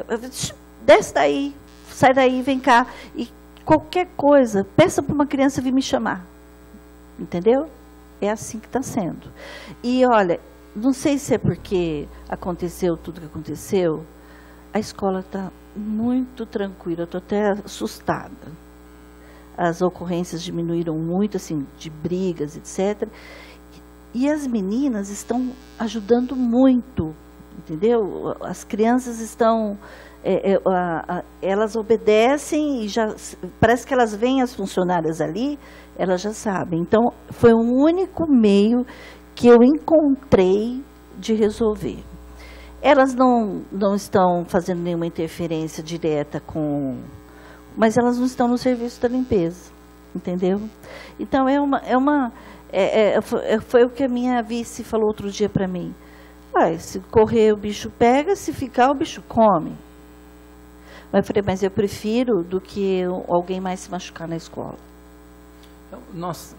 desce daí, sai daí, vem cá. E qualquer coisa, peça para uma criança vir me chamar. Entendeu? É assim que está sendo. E olha, não sei se é porque aconteceu tudo que aconteceu, a escola está muito tranquila, eu estou até assustada. As ocorrências diminuíram muito, assim, de brigas, etc. E as meninas estão ajudando muito, entendeu? As crianças estão, elas obedecem e já parece que elas veem as funcionárias ali, elas já sabem. Então, foi o único meio que eu encontrei de resolver. Elas não estão fazendo nenhuma interferência direta mas elas não estão no serviço da limpeza, entendeu? Então, foi o que a minha vice falou outro dia para mim. Se correr o bicho pega, se ficar o bicho come. Mas eu falei, mas eu prefiro do que alguém mais se machucar na escola. Então,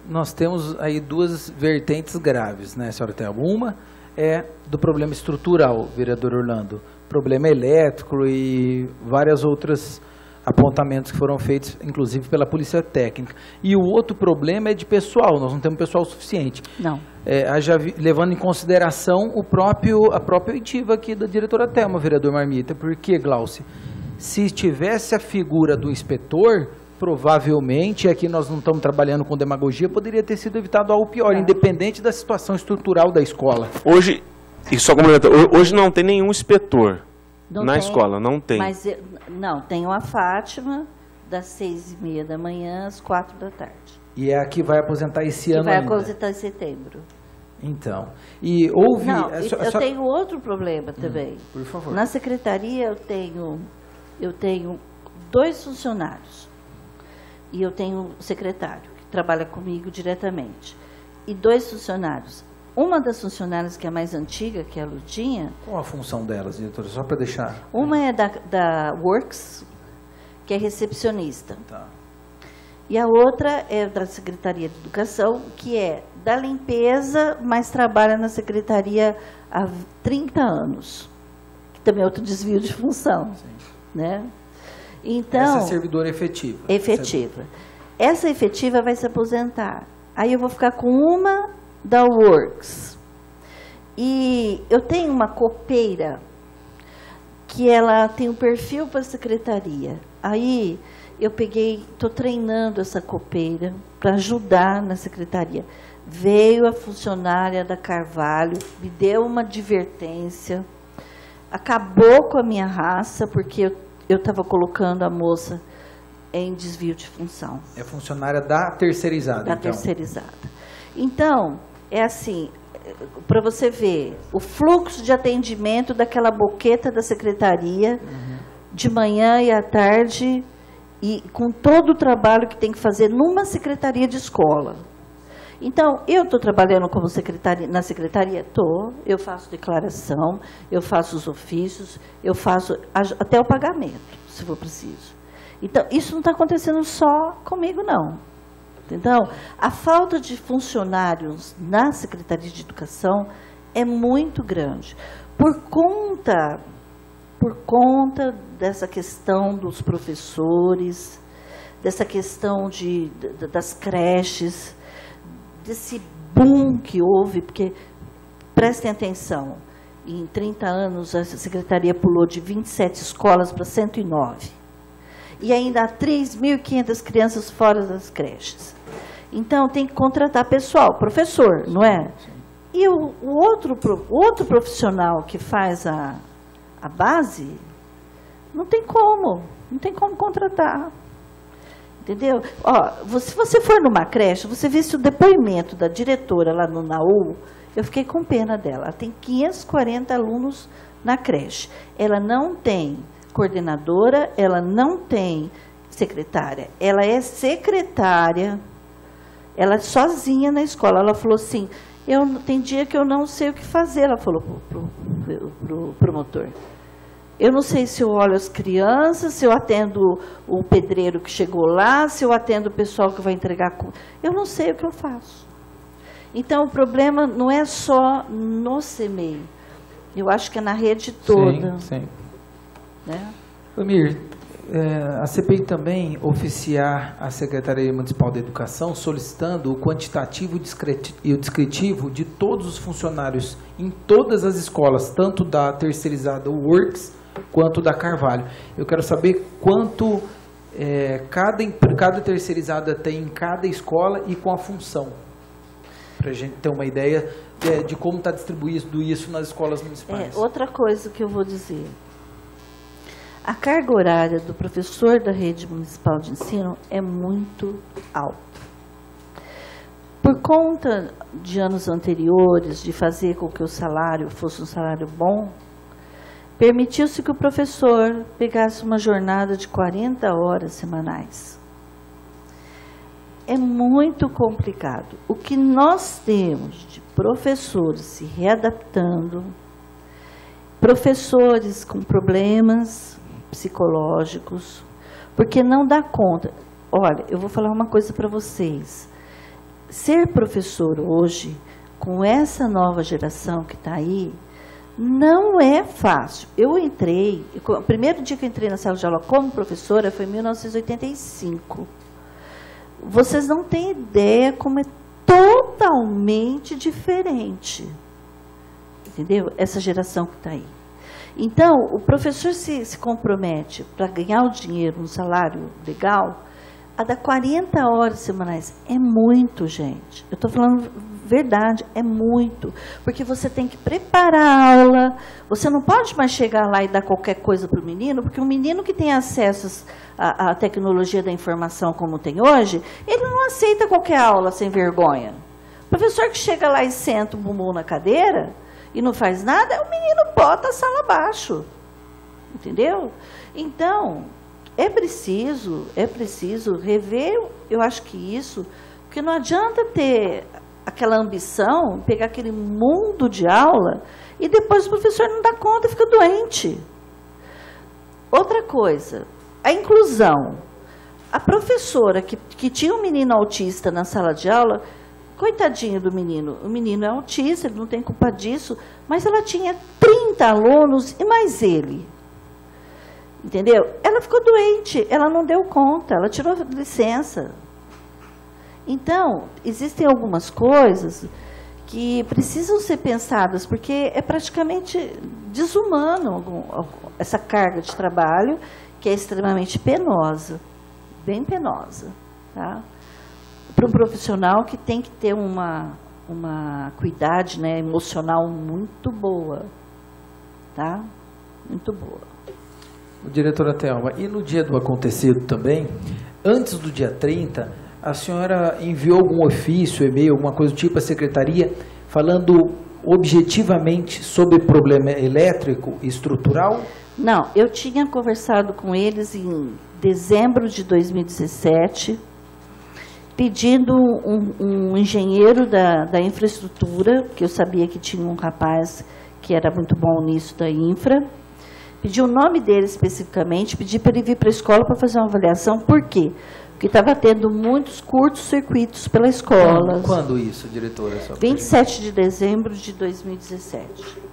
nós temos aí duas vertentes graves, né, senhora Thelma? Uma é do problema estrutural, vereador Orlando, problema elétrico e várias outras apontamentos que foram feitos, inclusive pela Polícia Técnica. E o outro problema é de pessoal, nós não temos pessoal suficiente. Não. Levando em consideração a própria oitiva aqui da diretora Thelma, vereador Marmita, porque, Glauce, se tivesse a figura do inspetor, provavelmente, aqui nós não estamos trabalhando com demagogia, poderia ter sido evitado algo pior, independente da situação estrutural da escola. Hoje, e só complementando, hoje não tem nenhum inspetor na escola, não tem. Mas não, tem a Fátima, das 6h30 da manhã às 4 da tarde. E é a que vai aposentar esse ano ainda. Vai aposentar em setembro. Então, e houve... Não, eu tenho outro problema também. Por favor. Na secretaria eu tenho 2 funcionários. E eu tenho um secretário, que trabalha comigo diretamente. E 2 funcionários. Uma das funcionárias, que é a mais antiga, que é a Ludinha... Qual a função delas, diretora? Só para deixar... Uma é da Works, que é recepcionista. Tá. E a outra é da Secretaria de Educação, que é da limpeza, mas trabalha na secretaria há 30 anos. Que também é outro desvio de função. Sim. Né? Então, essa é servidora efetiva. Efetiva. Essa efetiva vai se aposentar. Aí eu vou ficar com uma da Works. E eu tenho uma copeira que ela tem um perfil para a secretaria. Aí eu estou treinando essa copeira para ajudar na secretaria. Veio a funcionária da Carvalho, me deu uma advertência, acabou com a minha raça, porque eu estava colocando a moça em desvio de função. É funcionária da terceirizada, da terceirizada. Então, é assim, para você ver, o fluxo de atendimento daquela boqueta da secretaria, de manhã e à tarde, e com todo o trabalho que tem que fazer numa secretaria de escola. Então, eu estou trabalhando como na secretaria? Estou. Eu faço declaração, eu faço os ofícios, eu faço até o pagamento, se for preciso. Então, isso não está acontecendo só comigo, não. Então, a falta de funcionários na Secretaria de Educação é muito grande. Por conta dessa questão dos professores, dessa questão das creches, desse boom que houve, porque, prestem atenção, em 30 anos a Secretaria pulou de 27 escolas para 109. E ainda há 3.500 crianças fora das creches. Então, tem que contratar pessoal, professor, não é? E o outro profissional que faz a base, não tem como contratar. Entendeu? Ó, se você for numa creche, você vê se o depoimento da diretora lá no NAU, eu fiquei com pena dela. Ela tem 540 alunos na creche. Ela não tem coordenadora, ela não tem secretária. Ela é secretária, ela é sozinha na escola. Ela falou assim, tem dia que eu não sei o que fazer, ela falou pro promotor. Eu não sei se eu olho as crianças, se eu atendo o pedreiro que chegou lá, se eu atendo o pessoal que vai entregar. Eu não sei o que eu faço. Então, o problema não é só no CEMEI. Eu acho que é na rede toda. Sim. Né? Amir, a CPI também oficiar a Secretaria Municipal da Educação solicitando o quantitativo e o descritivo de todos os funcionários em todas as escolas, tanto da terceirizada Works quanto da Carvalho. Eu quero saber quanto cada terceirizada tem em cada escola e com a função, para a gente ter uma ideia de como está distribuído isso nas escolas municipais. Outra coisa que eu vou dizer. A carga horária do professor da rede municipal de ensino é muito alta. Por conta de anos anteriores, de fazer com que o salário fosse um salário bom, permitiu-se que o professor pegasse uma jornada de 40 horas semanais. É muito complicado. O que nós temos de professores se readaptando, professores com problemas psicológicos, porque não dá conta. Olha, eu vou falar uma coisa para vocês. Ser professor hoje, com essa nova geração que está aí, não é fácil. Eu entrei, o primeiro dia que eu entrei na sala de aula como professora foi em 1985. Vocês não têm ideia como é totalmente diferente. Entendeu? Essa geração que está aí. Então, o professor se compromete para ganhar o dinheiro, um salário legal, a dar 40 horas semanais. É muito, gente. Eu estou falando verdade, é muito. Porque você tem que preparar a aula, você não pode mais chegar lá e dar qualquer coisa para o menino, porque o menino que tem acesso à tecnologia da informação como tem hoje, ele não aceita qualquer aula sem vergonha. O professor que chega lá e senta o bumbum na cadeira e não faz nada, o menino bota a sala abaixo. Entendeu? Então, é preciso rever, eu acho que isso, porque não adianta ter aquela ambição, pegar aquele mundo de aula e depois o professor não dá conta e fica doente. Outra coisa, a inclusão. A professora que tinha um menino autista na sala de aula, coitadinho do menino, o menino é autista, ele não tem culpa disso, mas ela tinha 30 alunos e mais ele. Entendeu? Ela ficou doente, ela não deu conta, ela tirou licença. Então, existem algumas coisas que precisam ser pensadas, porque é praticamente desumano essa carga de trabalho, que é extremamente penosa, bem penosa, tá? Para um profissional que tem que ter uma cuidade, né, emocional muito boa, tá? Muito boa. Diretora Thelma, e no dia do acontecido também, antes do dia 30, a senhora enviou algum ofício, e-mail, alguma coisa do tipo à secretaria, falando objetivamente sobre problema elétrico e estrutural? Não, eu tinha conversado com eles em dezembro de 2017, pedindo um engenheiro da infraestrutura, que eu sabia que tinha um rapaz que era muito bom nisso da infra. Pedi o nome dele especificamente, pedi para ele vir para a escola para fazer uma avaliação. Por quê? Porque estava tendo muitos curtos-circuitos pela escola. Quando isso, diretora? 27 de dezembro de 2017.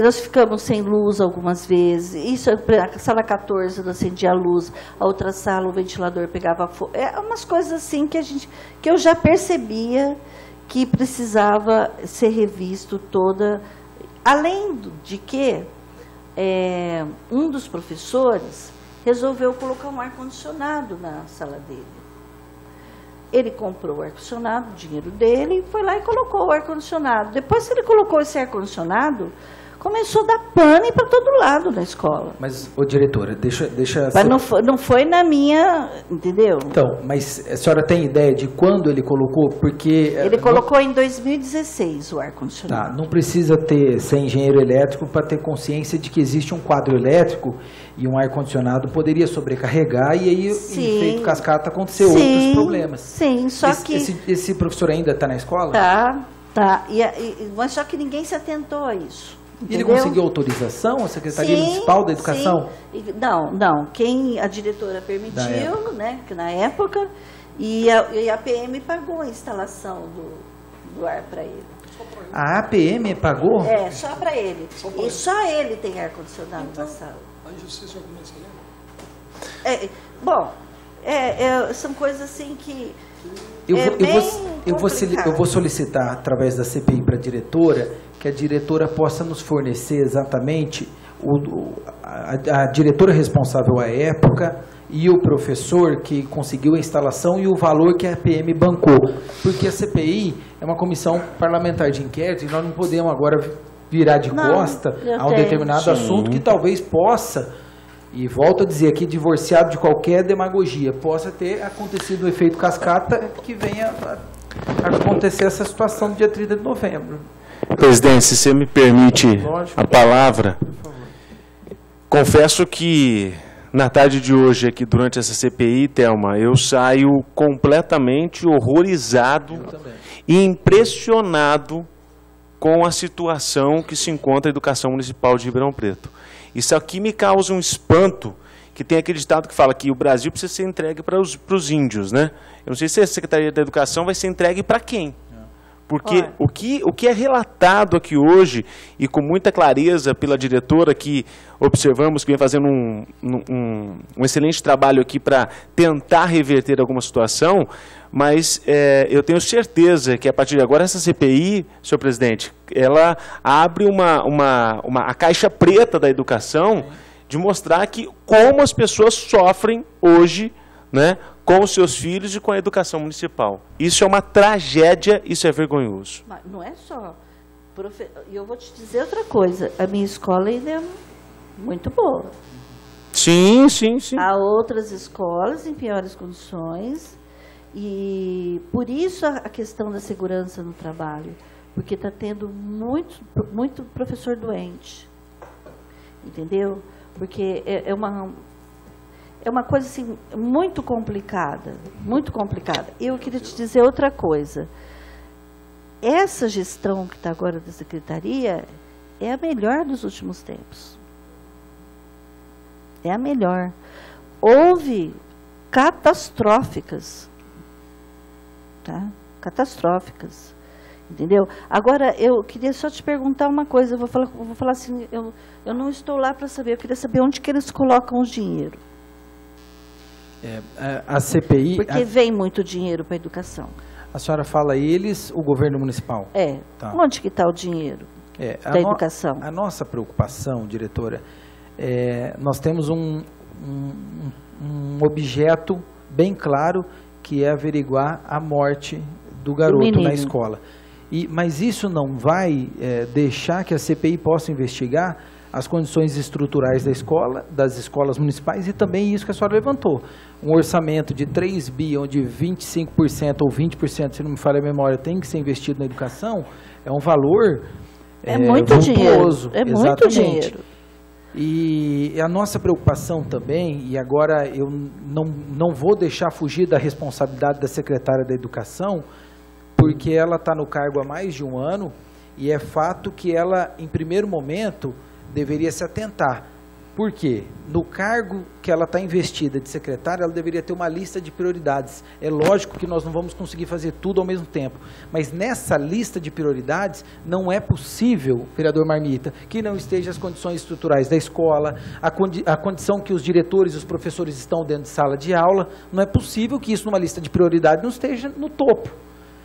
Nós ficamos sem luz algumas vezes. Isso, a sala 14 não acendia a luz, a outra sala o ventilador pegava fogo. É umas coisas assim que eu já percebia que precisava ser revisto toda, além de que um dos professores resolveu colocar um ar-condicionado na sala dele. Ele comprou o ar-condicionado, o dinheiro dele, foi lá e colocou o ar-condicionado. Depois que ele colocou esse ar-condicionado, começou a dar pane para todo lado na escola. Mas, ô diretora, deixa... Mas não foi na minha, entendeu? Então, mas a senhora tem ideia de quando ele colocou? Porque... Ele colocou em 2016 o ar-condicionado. Tá, não precisa ser engenheiro elétrico para ter consciência de que existe um quadro elétrico e um ar-condicionado poderia sobrecarregar e aí, em efeito cascata, acontecer outros problemas. Sim, só que... Esse professor ainda está na escola? Tá. Mas só que ninguém se atentou a isso. E ele conseguiu autorização, a Secretaria Municipal da Educação? Sim. Não. A diretora permitiu, né, que na época, e a PM pagou a instalação do ar para ele. A APM pagou? Só para ele. E só ele tem ar-condicionado na sala. A injustiça é bom, são coisas assim que... Eu vou solicitar, através da CPI para a diretora, que a diretora possa nos fornecer exatamente a diretora responsável à época e o professor que conseguiu a instalação e o valor que a PM bancou. Porque a CPI é uma comissão parlamentar de inquérito e nós não podemos agora virar de costa a um determinado assunto que talvez possa, e volto a dizer aqui, divorciado de qualquer demagogia, possa ter acontecido o efeito cascata que venha a acontecer essa situação no dia 30 de novembro. Presidente, se você me permite a palavra, confesso que na tarde de hoje, aqui durante essa CPI, Thelma, eu saio completamente horrorizado e impressionado com a situação que se encontra a educação municipal de Ribeirão Preto. Isso aqui me causa um espanto, que tem aquele ditado que fala que o Brasil precisa ser entregue para os índios, né? Eu não sei se a Secretaria da Educação vai ser entregue para quem. Porque o que é relatado aqui hoje, e com muita clareza pela diretora, que observamos que vem fazendo um excelente trabalho aqui para tentar reverter alguma situação, mas eu tenho certeza que a partir de agora essa CPI, senhor presidente, ela abre a caixa preta da educação, de mostrar como as pessoas sofrem hoje, né, com os seus filhos e com a educação municipal. Isso é uma tragédia, isso é vergonhoso. Mas não é só. E eu vou te dizer outra coisa. A minha escola ainda é muito boa. Sim. Há outras escolas em piores condições. E por isso a questão da segurança no trabalho. Porque está tendo muito professor doente. Entendeu? Porque é uma coisa assim, muito complicada, muito complicada. Eu queria te dizer outra coisa. Essa gestão que está agora da Secretaria é a melhor dos últimos tempos. É a melhor. Houve catastróficas. Tá? Catastróficas. Entendeu? Agora, eu queria só te perguntar uma coisa. Eu vou falar assim, eu não estou lá para saber. Eu queria saber onde que eles colocam o dinheiro. A CPI... Porque vem muito dinheiro para a educação. A senhora fala eles, o governo municipal? Tá. Onde que está o dinheiro da educação? A nossa preocupação, diretora, nós temos um objeto bem claro, que é averiguar a morte do garoto na escola. Mas isso não vai deixar que a CPI possa investigar as condições estruturais das escolas municipais e também isso que a senhora levantou. Um orçamento de 3 bi, onde 25% ou 20%, se não me falha a memória, tem que ser investido na educação, é um valor muito dinheiro. É muito dinheiro. E a nossa preocupação também, e agora eu não vou deixar fugir da responsabilidade da secretária da Educação, porque ela está no cargo há mais de um ano, e é fato que ela, em primeiro momento, deveria se atentar. Por quê? No cargo que ela está investida de secretária, ela deveria ter uma lista de prioridades. É lógico que nós não vamos conseguir fazer tudo ao mesmo tempo, mas nessa lista de prioridades não é possível, vereador Marmita, que não esteja as condições estruturais da escola, a condição que os diretores e os professores estão dentro de sala de aula. Não é possível que isso numa lista de prioridades não esteja no topo.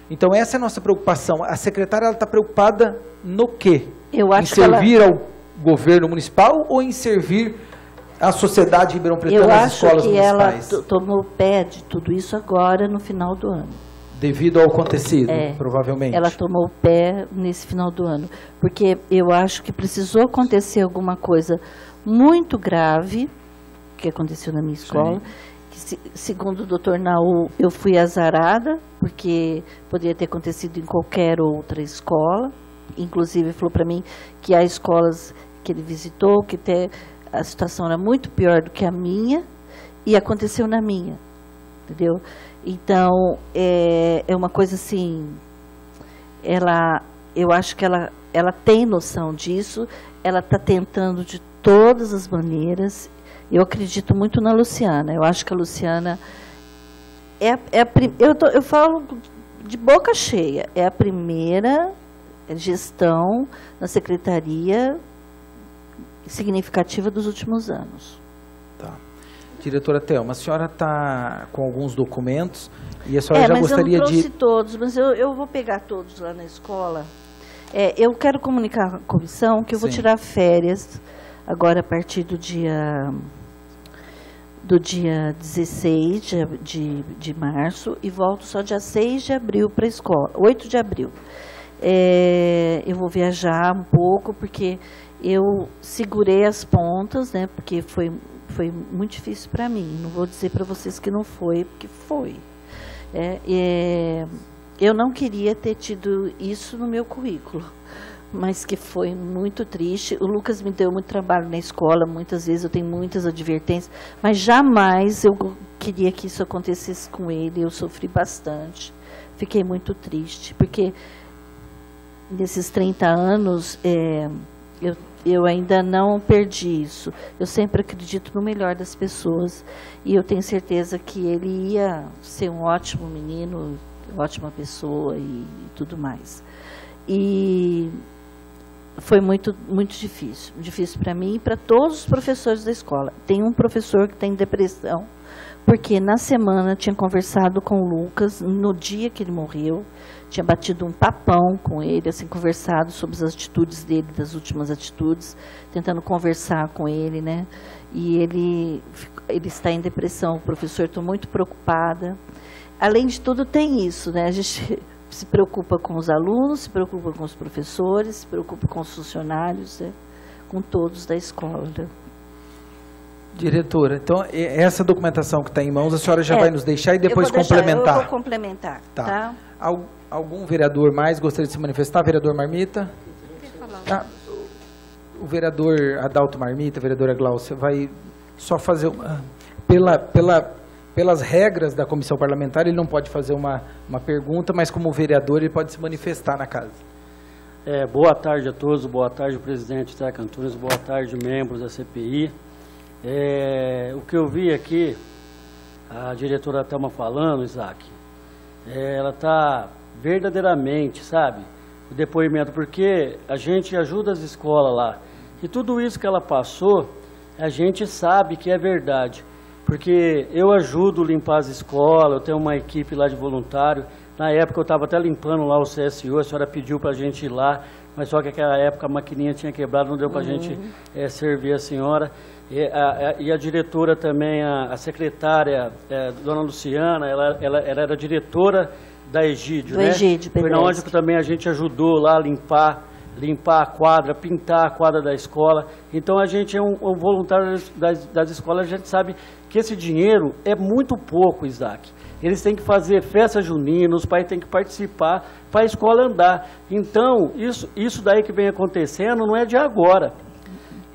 Então essa é a nossa preocupação. A secretária está preocupada no quê? Eu acho em servir ao governo municipal ou em servir à sociedade ribeirão-pretana, às escolas municipais? Eu acho que ela tomou pé de tudo isso agora no final do ano. Devido ao acontecido, provavelmente. Ela tomou pé nesse final do ano. Porque eu acho que precisou acontecer alguma coisa muito grave, que aconteceu na minha escola. Que, segundo o doutor Naú, eu fui azarada, porque poderia ter acontecido em qualquer outra escola. Inclusive, ele falou para mim que há escolas que ele visitou, que até a situação era muito pior do que a minha, e aconteceu na minha, entendeu? Então, é uma coisa assim, eu acho que ela tem noção disso, ela está tentando de todas as maneiras. Eu acredito muito na Luciana, eu acho que a Luciana eu falo de boca cheia, é a primeira gestão na secretaria significativa dos últimos anos. Tá. Diretora Thelma, a senhora está com alguns documentos e a senhora já gostaria de... eu não trouxe todos, mas eu vou pegar todos lá na escola. Eu quero comunicar à comissão que eu vou tirar férias agora a partir do dia 16 de março e volto só dia 6 de abril para a escola, 8 de abril. Eu vou viajar um pouco, porque eu segurei as pontas, né, porque foi muito difícil para mim. Não vou dizer para vocês que não foi, porque foi. Eu não queria ter tido isso no meu currículo, mas que foi muito triste. O Lucas me deu muito trabalho na escola, muitas vezes eu tenho muitas advertências, mas jamais eu queria que isso acontecesse com ele. Eu sofri bastante, fiquei muito triste, porque nesses 30 anos eu ainda não perdi isso. Eu sempre acredito no melhor das pessoas e eu tenho certeza que ele ia ser um ótimo menino, ótima pessoa e tudo mais. E foi muito, muito difícil para mim e para todos os professores da escola. Tem um professor que tem depressão, porque na semana tinha conversado com o Lucas, no dia que ele morreu, tinha batido um papão com ele, assim, conversado sobre as atitudes dele, das últimas atitudes, tentando conversar com ele, né? E ele está em depressão. O professor, estou muito preocupada. Além de tudo, tem isso, né? A gente se preocupa com os alunos, se preocupa com os professores, se preocupa com os funcionários, né? Com todos da escola. Né? Diretora, então essa documentação que está em mãos, a senhora já vai nos deixar e depois complementar. Eu vou complementar, tá? Algum vereador mais gostaria de se manifestar? Vereador Marmita? O vereador Adalto Marmita, a vereadora Glaucia, vai só fazer uma... Pelas regras da comissão parlamentar, ele não pode fazer uma pergunta, mas como vereador ele pode se manifestar na casa. Boa tarde a todos, boa tarde presidente Zeca Antunes, boa tarde membros da CPI. O que eu vi aqui, a diretora Thelma falando, Isaac, ela está verdadeiramente, sabe, o depoimento, porque a gente ajuda as escolas lá, e tudo isso que ela passou, a gente sabe que é verdade, porque eu ajudo a limpar as escolas, eu tenho uma equipe lá de voluntário, na época eu estava até limpando lá o CSU, a senhora pediu para a gente ir lá, mas só que naquela época a maquininha tinha quebrado, não deu para a gente servir a senhora. E a diretora também, a secretária, dona Luciana, ela era diretora da Egídio, né? Foi na onde que também a gente ajudou lá a limpar a quadra, pintar a quadra da escola. Então a gente é um voluntário das escolas, a gente sabe que esse dinheiro é muito pouco, Isaac. Eles têm que fazer festa junina, os pais têm que participar para a escola andar. Então, isso daí que vem acontecendo não é de agora.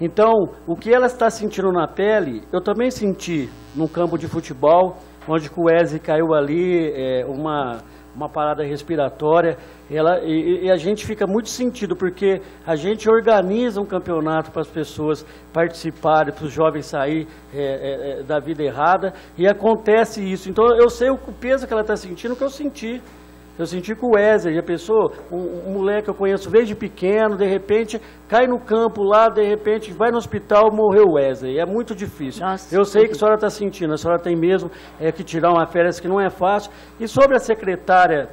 Então, o que ela está sentindo na pele, eu também senti no campo de futebol, onde o Wesley caiu ali, uma parada respiratória, e a gente fica muito sentido, porque a gente organiza um campeonato para as pessoas participarem, para os jovens saírem da vida errada, e acontece isso. Então, eu sei o peso que ela está sentindo, que eu senti. Eu senti com o Wesley, já pensou? Um moleque que eu conheço desde pequeno, de repente, cai no campo lá, de repente, vai no hospital, morreu o Wesley. É muito difícil. Nossa, eu sei que a senhora está sentindo, a senhora tem mesmo que tirar uma férias que não é fácil. E sobre a secretária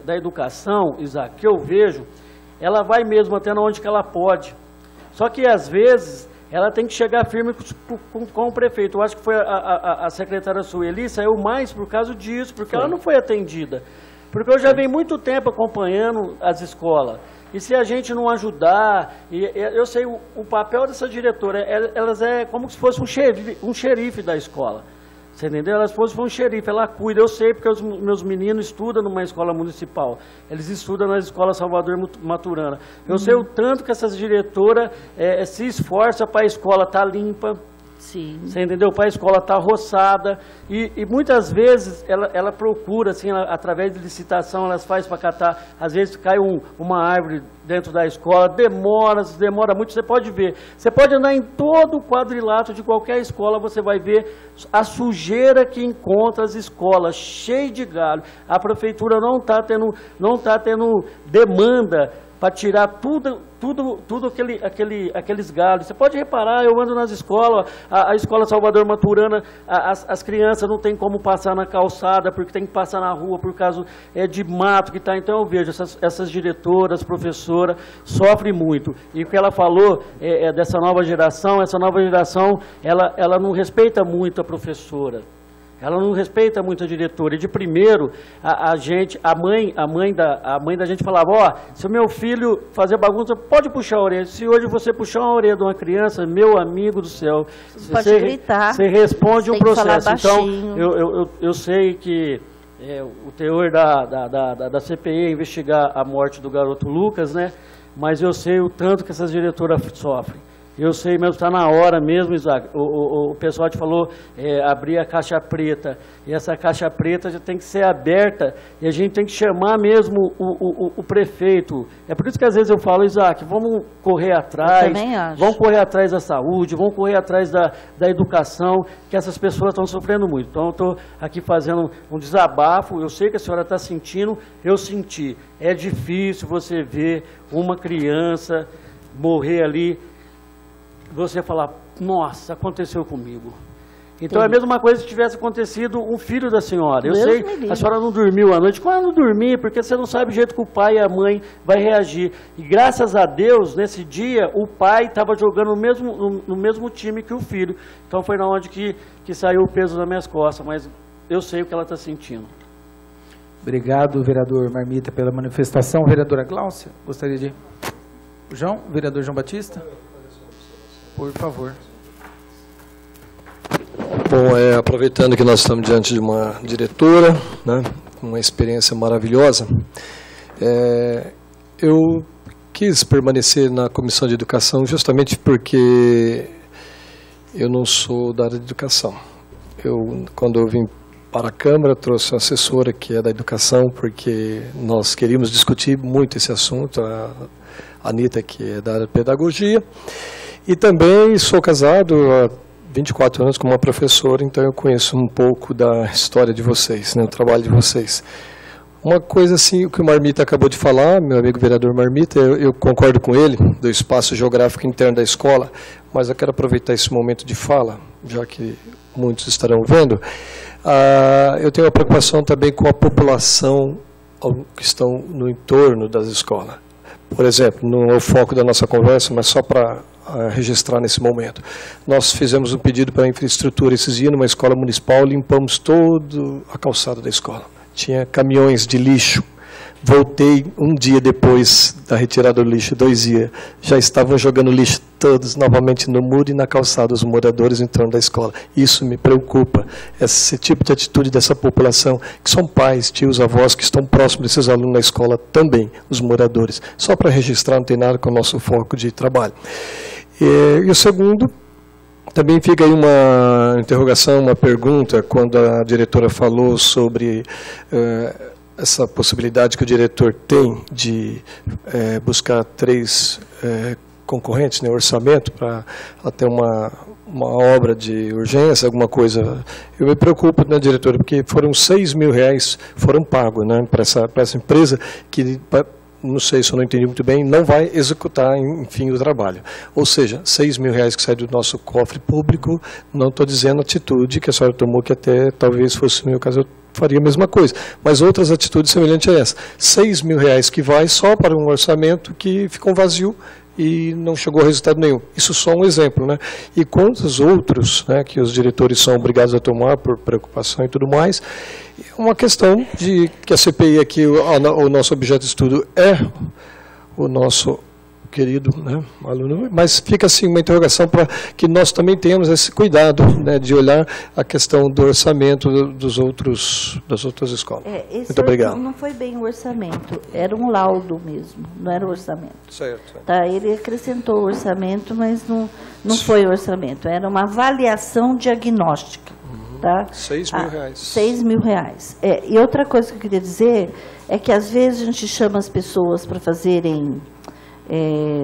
da Educação, Isaac, que eu vejo, ela vai mesmo até onde que ela pode. Só que, às vezes, ela tem que chegar firme com o prefeito. Eu acho que foi a secretária Sueli, saiu mais por causa disso, porque ela não foi atendida. Porque eu já venho muito tempo acompanhando as escolas. E se a gente não ajudar, eu sei o papel dessa diretora, elas é como se fosse um xerife da escola. Você entendeu? Elas fossem um xerife, ela cuida. Eu sei porque os meus meninos estudam numa escola municipal. Eles estudam na escola Salvador Maturana. Eu sei o tanto que essas diretoras se esforçam para a escola estar limpa. Sim. Você entendeu? Para a escola estar roçada. E muitas vezes ela procura, assim, através de licitação, elas fazem para catar. Às vezes cai uma árvore dentro da escola, demora muito. Você pode ver. Você pode andar em todo o quadrilátero de qualquer escola, você vai ver a sujeira que encontra as escolas, cheio de galho. A prefeitura não está tendo demanda para tirar tudo aqueles galhos. Você pode reparar, eu ando nas escolas, a escola Salvador Maturana, as crianças não tem como passar na calçada, porque tem que passar na rua por causa de mato que está. Então eu vejo essas diretoras, professoras, sofrem muito. E o que ela falou dessa nova geração, ela não respeita muito a professora. Ela não respeita muito a diretora. E de primeiro, a mãe da gente falava, ó, se o meu filho fazer bagunça, pode puxar a orelha. Se hoje você puxar uma orelha de uma criança, meu amigo do céu, pode gritar. Você responde um processo. Então, eu sei que o teor da CPI é investigar a morte do garoto Lucas, né? Mas eu sei o tanto que essas diretoras sofrem. Eu sei mesmo, está na hora mesmo, Isaac. O pessoal te falou abrir a caixa preta. E essa caixa preta já tem que ser aberta e a gente tem que chamar mesmo o prefeito. É por isso que às vezes eu falo, Isaac, vamos correr atrás. Eu também acho. Vamos correr atrás da saúde, vamos correr atrás da educação, que essas pessoas estão sofrendo muito. Então eu estou aqui fazendo um desabafo. Eu sei que a senhora está sentindo, eu senti. É difícil você ver uma criança morrer ali. Você falar, nossa, aconteceu comigo. Então é a mesma coisa se tivesse acontecido um filho da senhora. Eu sei, a senhora não dormiu à noite. Quando eu não dormi, porque você não sabe o jeito que o pai e a mãe vai reagir. E graças a Deus, nesse dia, o pai estava jogando no mesmo time que o filho. Então foi na onde que saiu o peso das minhas costas. Mas eu sei o que ela está sentindo. Obrigado, vereador Marmita, pela manifestação. Vereadora Gláucia, gostaria de... Vereador João Batista? Por favor. Bom, aproveitando que nós estamos diante de uma diretora, né, uma experiência maravilhosa, eu quis permanecer na Comissão de Educação justamente porque eu não sou da área de educação. Quando eu vim para a Câmara, trouxe uma assessora que é da educação, porque nós queríamos discutir muito esse assunto, a Anitta, que é da área de pedagogia. E também sou casado há 24 anos com uma professora, então eu conheço um pouco da história de vocês, né, o trabalho de vocês. Uma coisa assim, o que o Marmita acabou de falar, meu amigo vereador Marmita, eu concordo com ele, do espaço geográfico interno da escola, mas eu quero aproveitar esse momento de fala, já que muitos estarão vendo. Eu tenho uma preocupação também com a população que estão no entorno das escolas. Por exemplo, não é o foco da nossa conversa, mas só para registrar nesse momento. Nós fizemos um pedido para a infraestrutura esses dias numa escola municipal, limpamos toda a calçada da escola. Tinha caminhões de lixo. Voltei um dia depois da retirada do lixo, 2 dias. Já estavam jogando lixo todos novamente no muro e na calçada, os moradores em torno da escola. Isso me preocupa, esse tipo de atitude dessa população, que são pais, tios, avós, que estão próximos desses alunos na escola também, os moradores. Só para registrar, não tem nada com o nosso foco de trabalho. E o segundo, também fica aí uma interrogação, uma pergunta, quando a diretora falou sobre essa possibilidade que o diretor tem de buscar 3 concorrentes, né, orçamento, para ter uma obra de urgência, alguma coisa. Eu me preocupo, né, diretora, porque foram R$6.000 foram pagos, né, para essa empresa que, não sei se eu não entendi muito bem, não vai executar, enfim, o trabalho. Ou seja, R$6.000 que sai do nosso cofre público, não estou dizendo a atitude que a senhora tomou, que até talvez fosse no meu caso eu faria a mesma coisa, mas outras atitudes semelhantes a essa. R$6.000 que vai só para um orçamento que ficou vazio e não chegou a resultado nenhum. Isso só um exemplo, né? E quantos outros, né, que os diretores são obrigados a tomar por preocupação e tudo mais. É uma questão de que a CPI aqui, o nosso objeto de estudo é o nosso querido, né, aluno, mas fica assim uma interrogação para que nós também tenhamos esse cuidado, né, de olhar a questão do orçamento das outras escolas. Muito obrigado. Não foi bem o orçamento, era um laudo mesmo, não era o orçamento. Certo. Tá, ele acrescentou o orçamento, mas não foi o orçamento, era uma avaliação diagnóstica. Tá? R$6.000. R$6.000. E outra coisa que eu queria dizer é que às vezes a gente chama as pessoas para fazerem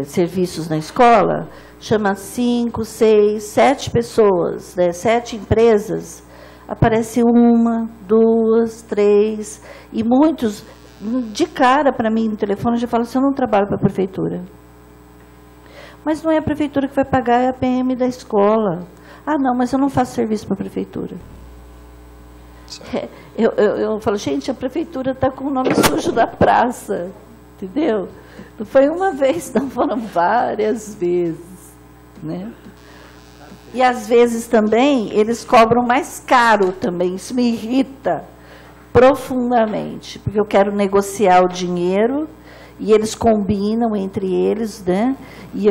serviços na escola, chama 5, 6, 7 pessoas, né, 7 empresas, aparece 1, 2, 3, e muitos, de cara para mim no telefone, já falam assim, eu não trabalho para a prefeitura. Mas não é a prefeitura que vai pagar, é a PM da escola. Ah, não, mas eu não faço serviço para a prefeitura. Eu falo, gente, a prefeitura está com o nome sujo da praça, entendeu? Não foi uma vez, não, foram várias vezes, né? E às vezes também eles cobram mais caro também, isso me irrita profundamente, porque eu quero negociar o dinheiro e eles combinam entre eles, né? E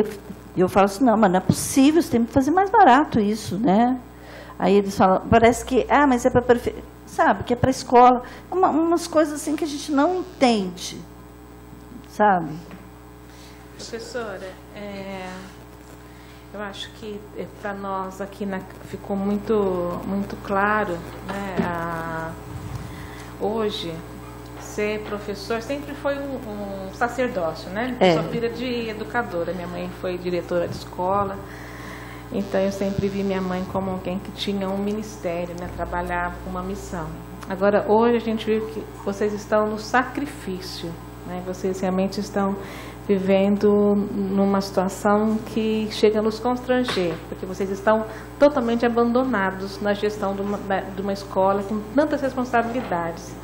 eu falo assim, não, mas não é possível, você tem que fazer mais barato isso, né? Aí eles falam, parece que, mas é para prefeitura, sabe, que é para a escola, umas coisas assim que a gente não entende, sabe? Professora, eu acho que para nós aqui ficou muito claro, né, hoje, ser professor sempre foi um sacerdócio, né? Eu sou filha de educadora, minha mãe foi diretora de escola, então eu sempre vi minha mãe como alguém que tinha um ministério, né? Trabalhava com uma missão. Agora, hoje a gente viu que vocês estão no sacrifício, né? Vocês realmente estão vivendo numa situação que chega a nos constranger, porque vocês estão totalmente abandonados na gestão de uma escola com tantas responsabilidades.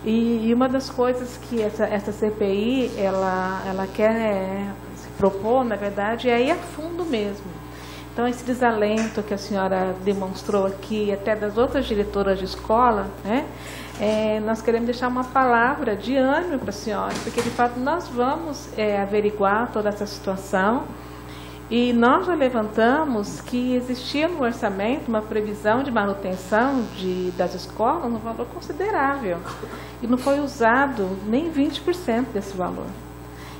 E uma das coisas que essa CPI ela quer se propor, na verdade, é ir a fundo mesmo. Então, esse desalento que a senhora demonstrou aqui, até das outras diretoras de escola, né? Nós queremos deixar uma palavra de ânimo para a senhora, porque, de fato, nós vamos averiguar toda essa situação e nós já levantamos que existia no orçamento uma previsão de manutenção das escolas um valor considerável e não foi usado nem 20% desse valor.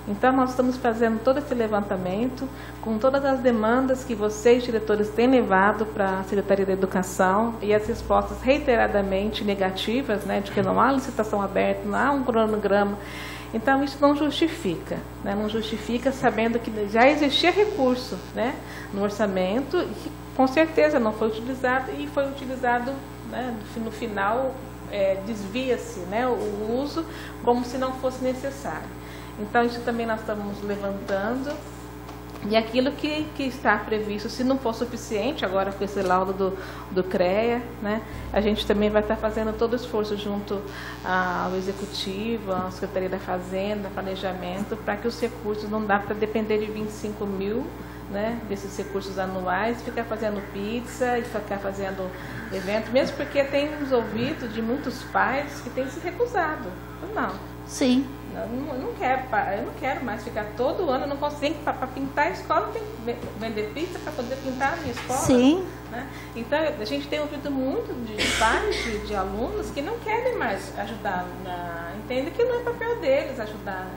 Então, nós estamos fazendo todo esse levantamento com todas as demandas que vocês, diretores, têm levado para a Secretaria da Educação e as respostas reiteradamente negativas, né, de que não há licitação aberta, não há um cronograma. Então, isso não justifica, né, não justifica sabendo que já existia recurso, né, no orçamento e que, com certeza, não foi utilizado e foi utilizado, né, no final, desvia-se, né, o uso como se não fosse necessário. Então, isso também nós estamos levantando. E aquilo que está previsto, se não for suficiente, agora com esse laudo do CREA, né, a gente também vai estar fazendo todo o esforço junto ao Executivo, à Secretaria da Fazenda, Planejamento, para que os recursos, não dá para depender de 25 mil, né, desses recursos anuais, ficar fazendo pizza e ficar fazendo evento, mesmo porque temos ouvido de muitos pais que têm se recusado. Não. Sim. Eu não quero mais ficar todo ano, eu não consigo, para pintar a escola, tem que vender pizza para poder pintar a minha escola. Sim. Né? Então, a gente tem ouvido muito de pais, de alunos que não querem mais ajudar, entendem que não é papel deles ajudar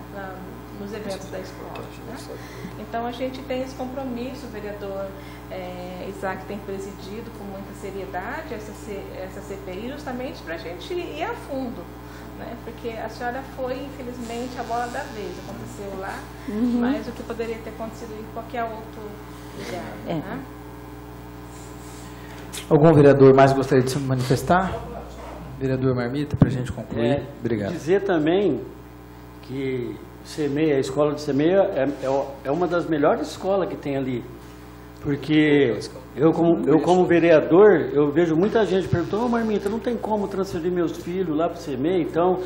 nos eventos da escola. Né? Então, a gente tem esse compromisso, o vereador Isaac tem presidido com muita seriedade essa CPI, justamente para a gente ir a fundo. Né? Porque a senhora foi, infelizmente, a bola da vez, aconteceu lá, mas o que poderia ter acontecido em qualquer outro lugar. Né? Algum vereador mais gostaria de se manifestar? Vereador Marmita, para a gente concluir. Obrigado. Dizer também que a escola de Semeia é uma das melhores escolas que tem ali. Porque eu como vereador, eu vejo muita gente perguntando: Marmita, não tem como transferir meus filhos lá para o Semeia? Então,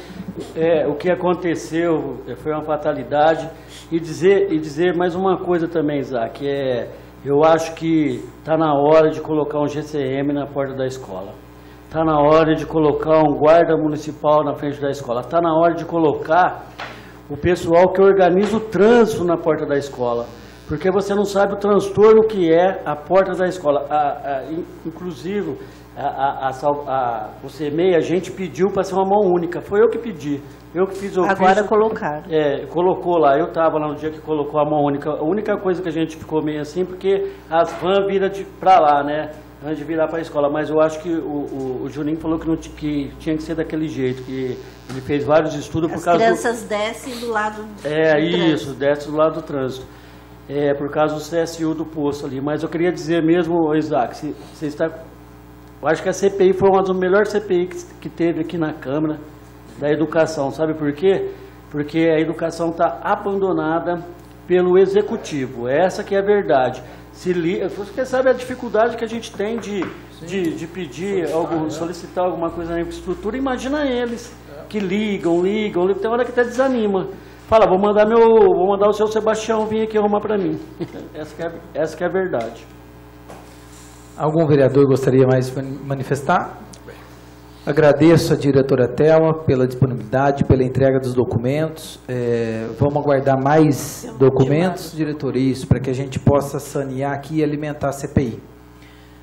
o que aconteceu foi uma fatalidade. E dizer mais uma coisa também, Isaac, eu acho que está na hora de colocar um GCM na porta da escola. Está na hora de colocar um guarda municipal na frente da escola. Está na hora de colocar o pessoal que organiza o trânsito na porta da escola. Porque você não sabe o transtorno que é a porta da escola. Inclusive, o CEMEI, a gente pediu para ser uma mão única. Foi eu que pedi. Eu que fiz. Agora colocaram. Colocou lá. Eu estava lá no dia que colocou a mão única. A única coisa que a gente ficou meio assim, porque as vans viram para lá, né? Antes de virar para a escola. Mas eu acho que o Juninho falou que tinha que ser daquele jeito, que ele fez vários estudos por causa. As crianças descem do lado do trânsito. Descem do lado do trânsito. Por causa do CSU do posto ali. Mas eu queria dizer mesmo, Isaac, você está. Eu acho que a CPI foi uma das melhores CPI que teve aqui na Câmara da Educação. Sabe por quê? Porque a educação está abandonada pelo Executivo. Essa que é a verdade. Você sabe a dificuldade que a gente tem de pedir, solicitar alguma coisa na infraestrutura. Imagina eles que ligam, tem hora que até desanima. Fala, vou mandar o seu Sebastião vir aqui arrumar para mim. Essa que é a verdade. Algum vereador gostaria mais de manifestar? Agradeço a diretora Thelma pela disponibilidade, pela entrega dos documentos. Vamos aguardar mais documentos, diretor, isso, para que a gente possa sanear aqui e alimentar a CPI.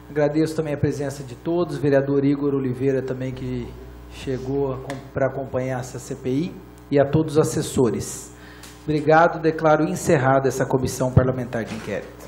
Agradeço também a presença de todos, vereador Igor Oliveira também, que chegou para acompanhar essa CPI, e a todos os assessores. Obrigado, declaro encerrada essa comissão parlamentar de inquérito.